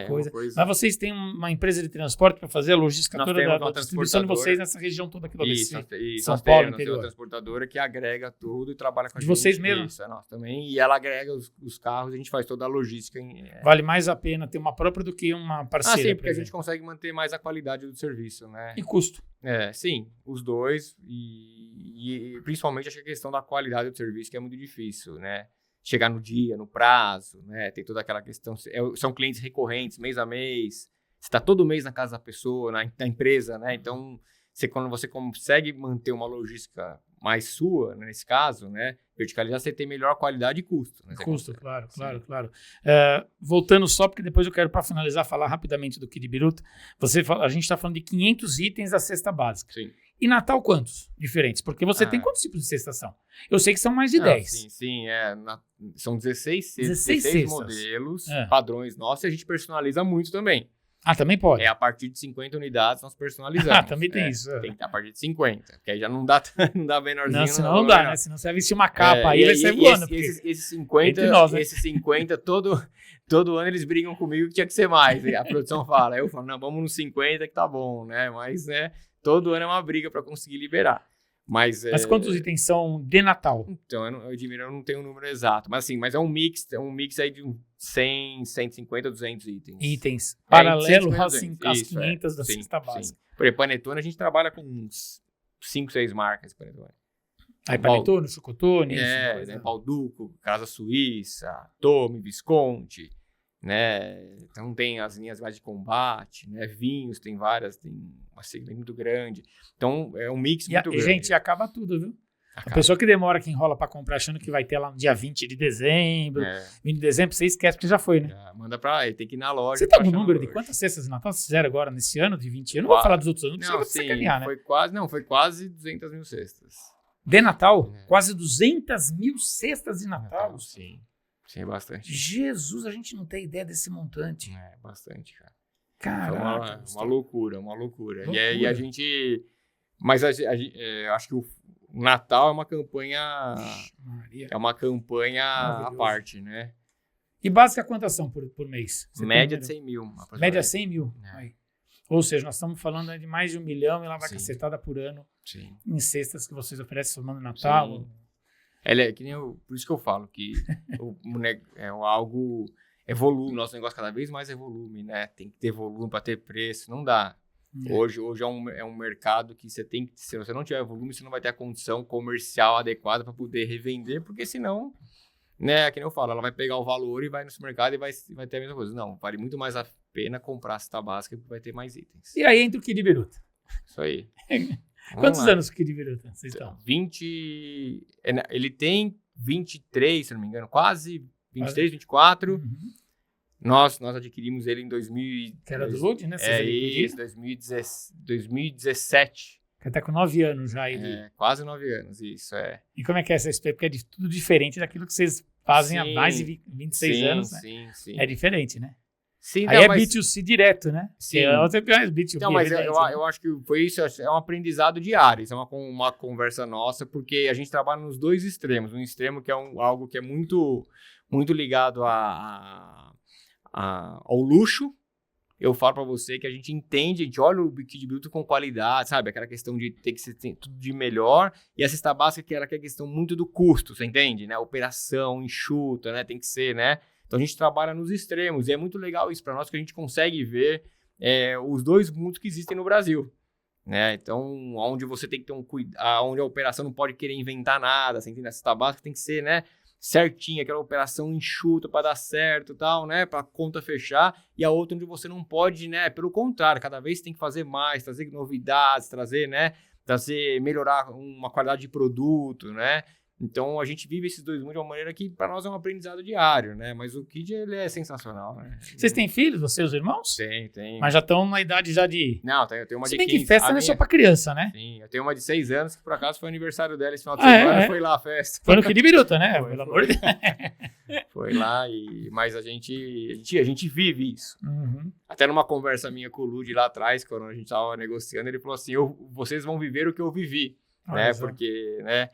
Coisa. Mas vocês têm uma empresa de transporte para fazer a logística toda da distribuição de vocês nessa região toda aqui do ABC.
Isso,
São Paulo, interior.
Nós temos uma transportadora que agrega tudo e trabalha com a
gente.
De
vocês mesmo?
Isso, é nós também. E ela agrega os carros e a gente faz toda a logística.
Vale mais a pena ter uma própria do que uma parceira.
Sim, porque a gente consegue manter mais a qualidade do serviço, né?
E custo.
Sim, os dois. E principalmente acho que a questão da qualidade do serviço, que é muito difícil, né? Chegar no dia, no prazo, né? Tem toda aquela questão. São clientes recorrentes, mês a mês. Você está todo mês na casa da pessoa, na empresa, né? Então, quando você consegue manter uma logística mais sua, né, nesse caso, né? Verticalizar, você tem melhor qualidade e custo. Né?
Custo, claro. Voltando só, porque depois eu quero, para finalizar, falar rapidamente do Kid Biruta. A gente está falando de 500 itens da cesta básica.
Sim.
E Natal, quantos diferentes? Porque você tem quantos tipos de cestação? Eu sei que são mais de 10.
Sim. São 16 modelos, padrões nossos, e a gente personaliza muito também.
Também pode?
A partir de 50 unidades nós personalizamos.
Também tem isso.
Tem que a partir de 50, porque aí já não dá menorzinho.
Não, senão não dá, né? Senão você vai vestir uma capa aí vai sair voando.
Esses 50, todo ano eles brigam comigo que tinha que ser mais. A produção fala, eu falo, não, vamos nos 50 que tá bom, né? Mas, todo ano é uma briga para conseguir liberar. Mas
quantos itens são de Natal?
Então, eu não tenho um número exato. Mas é um mix aí de 100, 150, 200 itens.
Paralelo às 500 da cesta básica.
Por exemplo, Panetone, a gente trabalha com uns 5, 6 marcas de Panetone.
Panetone, Chocotone.
Balduco, Casa Suíça, Tome, Visconti, né? Então tem as linhas mais de combate, né? Vinhos, tem várias, tem uma segmento muito grande. Então é um mix muito grande.
Gente, acaba tudo, viu? A pessoa que demora, que enrola pra comprar, achando que vai ter lá no dia 20 de dezembro. 20 de dezembro, você esquece, porque já foi, né?
Manda pra ele, tem que ir na loja.
Você tem algum número de quantas cestas de Natal vocês fizeram agora nesse ano de 20 anos? Não vou falar dos outros anos, não precisa sacanear, né?
Foi quase 200 mil cestas.
De Natal? Quase 200 mil cestas de Natal?
Sim, bastante.
Jesus, a gente não tem ideia desse montante.
Bastante, cara.
Caraca.
Uma loucura. E a gente... Mas eu acho que o Natal é uma campanha... É uma campanha à parte, né?
E básica quantas são por mês?
Média de 100 mil.
Média 100 mil? Ou seja, nós estamos falando de mais de 1 milhão e lá vai cacetada por ano em cestas que vocês oferecem somando Natal.
Sim. Por isso que eu falo que algo é volume, nosso negócio cada vez mais é volume, né? Tem que ter volume para ter preço, não dá. Hoje é um mercado que se você não tiver volume, você não vai ter a condição comercial adequada para poder revender, porque senão, né, que nem eu falo, ela vai pegar o valor e vai no supermercado e vai ter a mesma coisa. Não, vale muito mais a pena comprar a cesta básica porque vai ter mais itens.
E aí entra o Kid Biruta.
Isso aí.
Quantos anos o Kid Biruta vocês estão?
20... Ele tem 23, se não me engano, quase 23, 24.
Uhum.
Nós adquirimos ele em 2000...
Que era do Lud, né?
2017.
Que tá com 9 anos já.
Quase 9 anos, isso,
E como é que é essa experiência? Porque é tudo diferente daquilo que vocês fazem há mais de 26 anos, né?
Sim.
É diferente, né?
Sim,
aí B2C direto, né?
Sim.
B2B.
Não, mas eu acho que foi isso, é um aprendizado diário, isso é uma conversa nossa, porque a gente trabalha nos dois extremos. Um extremo que é algo que é muito, muito ligado ao luxo. Eu falo pra você que a gente entende, a gente olha o Kid Biruta com qualidade, sabe? Aquela questão de ter que ser tudo de melhor. E a cesta básica, que era aquela questão muito do custo, você entende? Né? Operação enxuta, né? Tem que ser, né? Então a gente trabalha nos extremos. E é muito legal isso pra nós, que a gente consegue ver os dois mundos que existem no Brasil. né? Então, onde você tem que ter um cuidado, onde a operação não pode querer inventar nada, você entende? A cesta básica tem que ser, né, certinha, aquela operação enxuta para dar certo e tal, né, para a conta fechar, e a outra onde você não pode, né, pelo contrário, cada vez tem que fazer mais, trazer novidades, trazer, né, melhorar uma qualidade de produto, né? Então, a gente vive esses dois mundos de uma maneira que, para nós, é um aprendizado diário, né? Mas o Kid, ele é sensacional, né?
Vocês têm filhos, você e os irmãos?
Tem.
Mas já estão na idade já de...
Não, eu tenho uma
Se
de
bem
15.
que festa não é só pra criança, né?
Sim, eu tenho uma de 6 anos, que por acaso foi aniversário dela esse final de semana, foi lá a festa.
Foi no Kid Biruta, né?
Pelo amor de Deus. Foi lá, mas a gente vive isso.
Uhum.
Até numa conversa minha com o Ludi lá atrás, quando a gente tava negociando, ele falou assim, vocês vão viver o que eu vivi, né? Porque, né?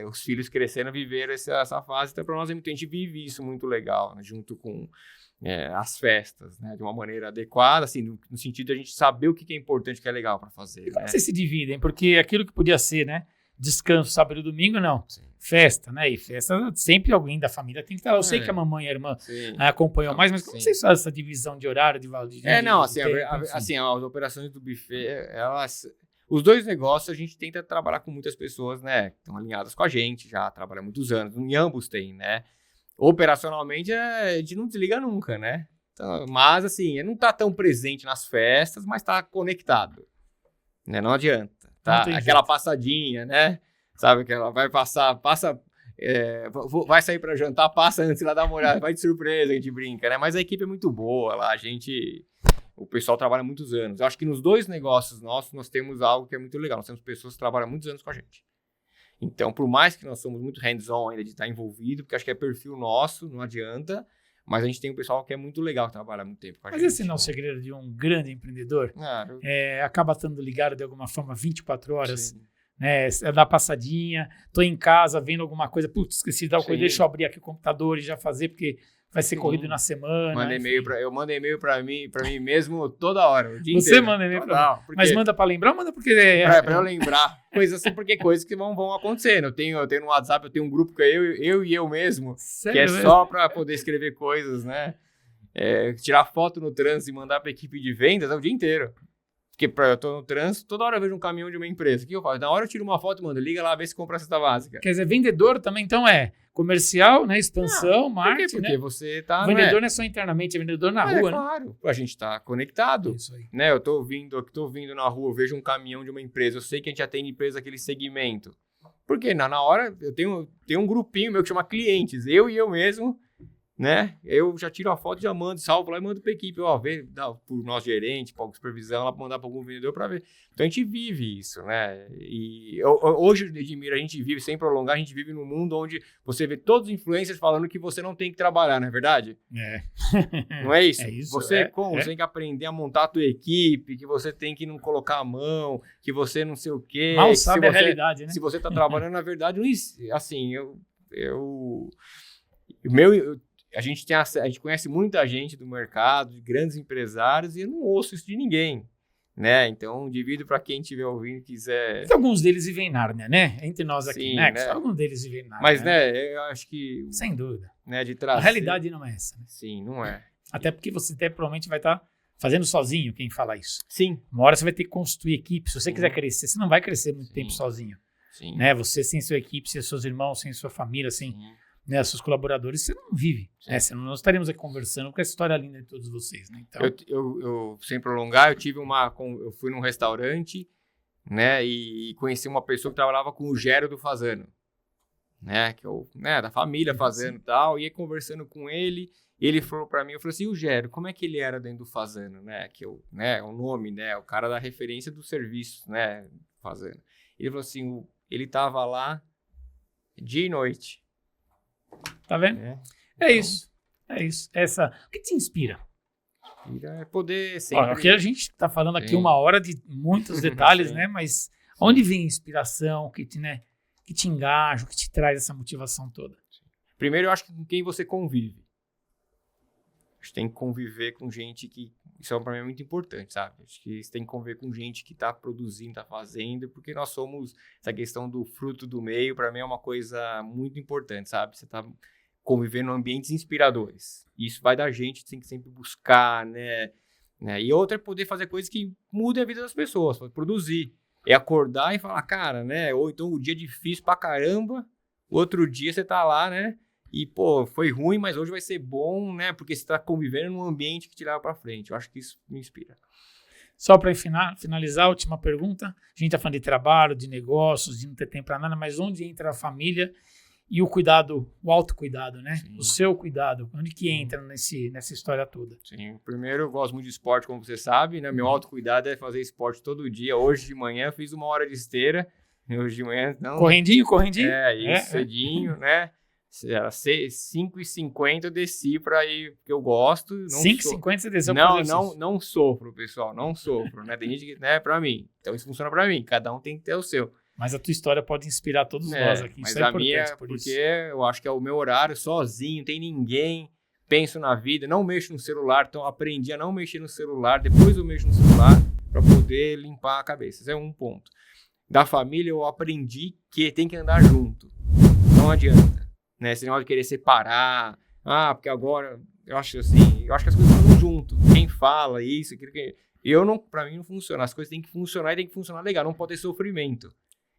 Os filhos crescendo viveram essa fase, então para nós a gente vive isso muito legal, né? Junto com as festas, né? De uma maneira adequada, assim, no sentido de a gente saber o que é importante, o que é legal para fazer.
E como vocês se dividem? Porque aquilo que podia ser, né? Descanso, sábado e domingo, não. Sim. Festa, né? E festa, sempre alguém da família tem que estar. Eu sei que a mamãe e a irmã acompanham mais, mas como vocês fazem essa divisão de horário, de
as operações do buffet, os dois negócios a gente tenta trabalhar com muitas pessoas, né? Que estão alinhadas com a gente, já trabalha há muitos anos, em ambos tem, né? Operacionalmente a gente não desliga nunca, né? Então, mas assim, não tá tão presente nas festas, mas tá conectado, né? Não adianta, tá? Aquela passadinha, né? Sabe que ela vai vai sair pra jantar, passa antes lá, dá uma olhada, vai de surpresa, a gente brinca, né? Mas a equipe é muito boa lá, o pessoal trabalha muitos anos. Eu acho que nos dois negócios nossos, nós temos algo que é muito legal. Nós temos pessoas que trabalham muitos anos com a gente. Então, por mais que nós somos muito hands-on ainda de estar envolvido, porque acho que é perfil nosso, não adianta, mas a gente tem um pessoal que é muito legal, que trabalha há muito tempo com a gente.
Mas esse não é o segredo de um grande empreendedor? Acaba estando ligado de alguma forma 24 horas, sim, né? Dar passadinha, tô em casa vendo alguma coisa, putz, esqueci de dar uma coisa, deixa eu abrir aqui o computador e já fazer, porque vai ser corrido na semana.
Eu mando e-mail pra mim mesmo toda hora. O dia
Você
inteiro.
Manda e-mail pra mim. Mas manda pra lembrar ou manda porque...
Pra eu lembrar. Coisas assim, porque coisas que vão acontecendo. Eu tenho no WhatsApp, eu tenho um grupo que é eu e eu mesmo.
Sério,
que é só pra poder escrever coisas, né? Tirar foto no trânsito e mandar pra equipe de vendas é o dia inteiro. Porque eu tô no trânsito, toda hora eu vejo um caminhão de uma empresa. O que eu faço? Na hora eu tiro uma foto e mando, liga lá, vê se compra a cesta básica.
Quer dizer, vendedor também, então comercial, né? Expansão, marketing,
porque você tá...
Vendedor não é só internamente, é vendedor na rua, né?
Claro, a gente tá conectado.
Isso aí.
Né? Eu tô vindo na rua, eu vejo um caminhão de uma empresa, eu sei que a gente atende empresa daquele segmento. Porque na hora, eu tenho um grupinho meu que chama clientes, eu e eu mesmo, né? Eu já tiro a foto, já mando, salvo lá e mando pra equipe, dá pro nosso gerente, pra supervisão, lá pra mandar pra algum vendedor pra ver. Então a gente vive isso, né? E hoje, Edmir, a gente vive, sem prolongar, a gente vive num mundo onde você vê todos os influencers falando que você não tem que trabalhar, não é verdade? Não é isso? Você tem que aprender a montar a tua equipe, que você tem que não colocar a mão, que você não sei o quê.
Mal sabe a realidade, né?
Se você tá trabalhando, na verdade, assim, a gente conhece muita gente do mercado, de grandes empresários, e eu não ouço isso de ninguém, né? Então, divido para quem estiver ouvindo e quiser...
Porque alguns deles vivem em Nárnia, né? Entre nós aqui,
sim,
né? Alguns deles vivem em Nárnia.
Mas, né, eu acho que...
Sem dúvida.
Né, de trazer...
A realidade não é essa, né?
Sim, não é.
Até porque você provavelmente vai estar fazendo sozinho quem fala isso.
Sim.
Uma hora você vai ter que construir equipe. Se você quiser crescer, você não vai crescer muito tempo sozinho.
Sim.
Né? Você sem sua equipe, sem seus irmãos, sem sua família, sem... Né, seus colaboradores, você não vive. Né? Senão nós estaríamos aqui conversando com essa história linda de todos vocês. Né? Então...
Eu sem prolongar, eu fui num restaurante, né, e conheci uma pessoa que trabalhava com o Gero do Fazano, né, da família Fazano e tal, ia conversando com ele, e ele falou pra mim, eu falei assim, o Gero, como é que ele era dentro do Fazano, né, o nome, né, o cara da referência do serviço, né, Fazano. Ele falou assim, ele tava lá dia e noite.
Tá vendo? É isso. O que te inspira?
É poder sempre...
Porque a gente tá falando aqui 1 hora de muitos detalhes, né? Mas onde vem a inspiração que te engaja, que te traz essa motivação toda?
Primeiro, eu acho que com quem você convive. A gente tem que conviver com gente que... Isso para mim é muito importante, sabe? Acho que você tem que conviver com gente que tá produzindo, tá fazendo, porque nós somos... Essa questão do fruto do meio, para mim é uma coisa muito importante, sabe? Você tá convivendo em ambientes inspiradores. Isso vai da gente, tem que sempre buscar, né? né? E outra é poder fazer coisas que mudem a vida das pessoas, produzir. É acordar e falar, cara, né? Ou então o dia é difícil pra caramba, o outro dia você tá lá, né? E, pô, foi ruim, mas hoje vai ser bom, né? Porque você tá convivendo num ambiente que te leva pra frente. Eu acho que isso me inspira.
Só para finalizar, a última pergunta. A gente tá falando de trabalho, de negócios, de não ter tempo para nada, mas onde entra a família e o cuidado, o autocuidado, né?
Sim.
O seu cuidado, onde que entra nessa história toda?
Sim, primeiro eu gosto muito de esporte, como você sabe, né? Meu autocuidado é fazer esporte todo dia. Hoje de manhã eu fiz 1 hora de esteira. Hoje de manhã, não.
Correndinho?
Cedinho, né? Era 5h50 eu desci pra ir, porque eu gosto.
5h50 você desceu pra fazer exercício?
Não sofro, pessoal, não sofro, né? Tem gente que, né, pra mim. Então isso funciona pra mim, cada um tem que ter o seu.
Mas a tua história pode inspirar todos nós aqui,
mas
isso é importante
minha,
por
porque
isso.
eu acho que é o meu horário sozinho, não tem ninguém, penso na vida, não mexo no celular, então aprendi a não mexer no celular, depois eu mexo no celular pra poder limpar a cabeça, esse é um ponto. Da família eu aprendi que tem que andar junto, não adianta. Né, esse negócio de querer separar, porque agora, eu acho assim, eu acho que as coisas vão junto, quem fala isso, aquilo que... Pra mim não funciona, as coisas têm que funcionar e tem que funcionar legal, não pode ter sofrimento.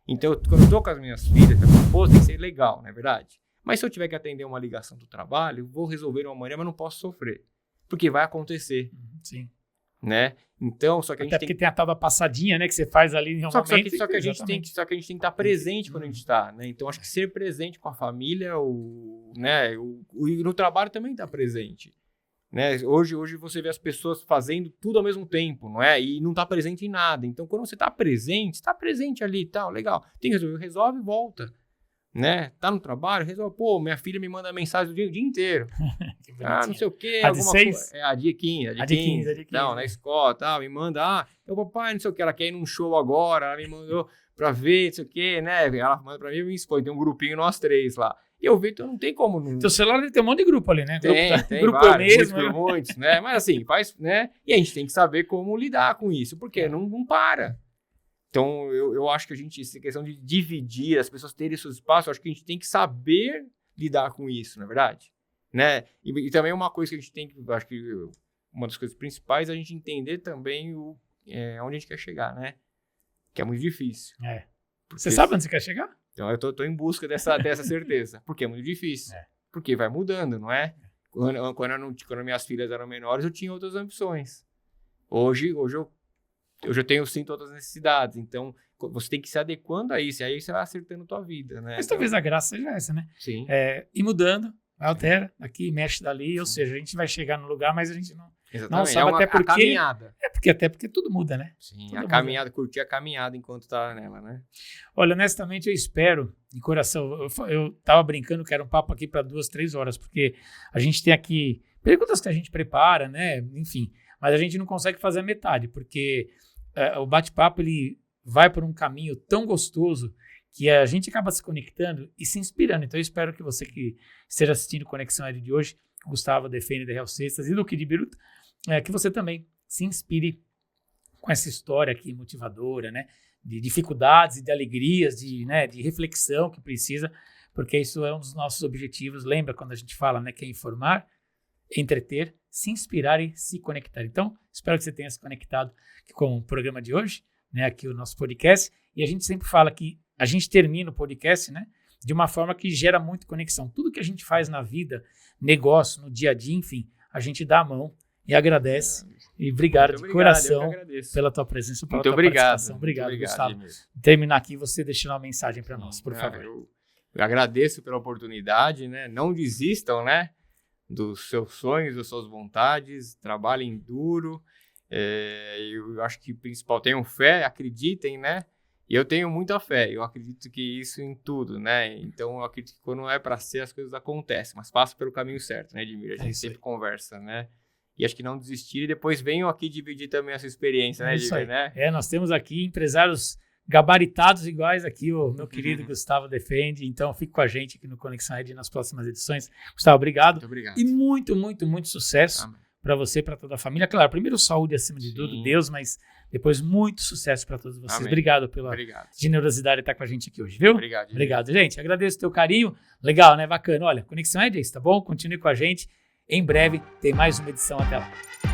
Então, quando eu tô com as minhas filhas, com a minha esposa, tem que ser legal, não é verdade? Mas se eu tiver que atender uma ligação do trabalho, vou resolver de uma maneira, mas não posso sofrer, porque vai acontecer.
Sim.
Né? Então, só que a gente
porque tem a tal da passadinha, né, que você faz ali em um momento.
Só que a gente tem que estar presente quando a gente está, né? Então, acho que ser presente com a família, né? E no trabalho também está presente, né? Hoje você vê as pessoas fazendo tudo ao mesmo tempo, não é? E não está presente em nada. Então, quando você está presente ali e tal, legal. Tem que resolver, resolve e volta. Né? Tá no trabalho, resolve. Pô, minha filha me manda mensagem o dia inteiro. Não sei o quê.
A de 6?
A de 15. A de 15. Não, na escola, tal. Me manda, papai, não sei o que, ela quer ir num show agora, ela me mandou pra ver, não sei o que, né? Ela manda pra mim e me expõe. Tem um grupinho, nós 3 lá. E eu vi, então não tem como. Não...
Teu celular tem um monte de grupo ali, né?
Tem
grupo
vários, muitos, né? Mas assim, faz, né? E a gente tem que saber como lidar com isso, porque não para. Então, eu acho que essa questão de dividir, as pessoas terem seus espaços, eu acho que a gente tem que saber lidar com isso, não é verdade? Né? E também uma coisa que a gente tem que, acho que uma das coisas principais é a gente entender também onde a gente quer chegar, né? Que é muito difícil.
Você sabe onde você quer chegar?
Então, eu tô em busca dessa certeza, porque é muito difícil. Porque vai mudando, não é? Quando minhas filhas eram menores, eu tinha outras ambições. Hoje eu já sinto outras necessidades, então você tem que se adequando a isso, e aí você vai acertando a tua vida, né?
Mas talvez a graça seja essa, né?
Sim.
Ir mudando, altera, aqui, mexe dali, ou seja, a gente vai chegar no lugar, mas a gente não sabe, até porque... A caminhada. Até porque tudo muda, né?
Sim, tudo a caminhada, curtir a caminhada enquanto tá nela, né?
Olha, honestamente, eu espero, de coração, eu tava brincando que era um papo aqui para 2, 3 horas, porque a gente tem aqui perguntas que a gente prepara, né? Enfim, mas a gente não consegue fazer a metade, porque... o bate-papo ele vai por um caminho tão gostoso que a gente acaba se conectando e se inspirando. Então eu espero que você que esteja assistindo Conexão Ed de hoje, Gustavo Defende da Real Sextas e do Kid Biruta, que você também se inspire com essa história aqui motivadora, né? De dificuldades e de alegrias, de reflexão que precisa, porque isso é um dos nossos objetivos. Lembra quando a gente fala, né, que é informar, entreter, se inspirar e se conectar. Então, espero que você tenha se conectado com o programa de hoje, né, aqui o nosso podcast, e a gente sempre fala que a gente termina o podcast, né, de uma forma que gera muito conexão. Tudo que a gente faz na vida, negócio, no dia a dia, enfim, a gente dá a mão e agradece. E obrigado de coração pela tua presença, pela tua participação. Obrigado, Gustavo. Terminar aqui, você deixando uma mensagem para nós, por favor.
Eu agradeço pela oportunidade, né, não desistam, né, dos seus sonhos, das suas vontades, trabalhem duro. Eu acho que o principal, tenham fé, acreditem, né? E eu tenho muita fé, eu acredito que isso em tudo, né? Então eu acredito que quando é para ser, as coisas acontecem, mas passa pelo caminho certo, né, Edmir? A gente sempre conversa, né? E acho que não desistir e depois venham aqui dividir também essa experiência, né, Edmir? Né?
Nós temos aqui empresários gabaritados iguais aqui, o meu querido Gustavo Defende, então fique com a gente aqui no Conexão Ed nas próximas edições. Gustavo, obrigado.
Muito obrigado.
E muito, muito, muito sucesso para você e para toda a família. Claro, primeiro saúde acima de tudo, Deus, mas depois muito sucesso para todos vocês. Amém. Obrigado pela generosidade de estar com a gente aqui hoje, viu? Obrigado, gente. Agradeço o teu carinho. Legal, né? Bacana. Olha, Conexão Ed é isso, tá bom? Continue com a gente. Em breve tem mais uma edição. Até lá.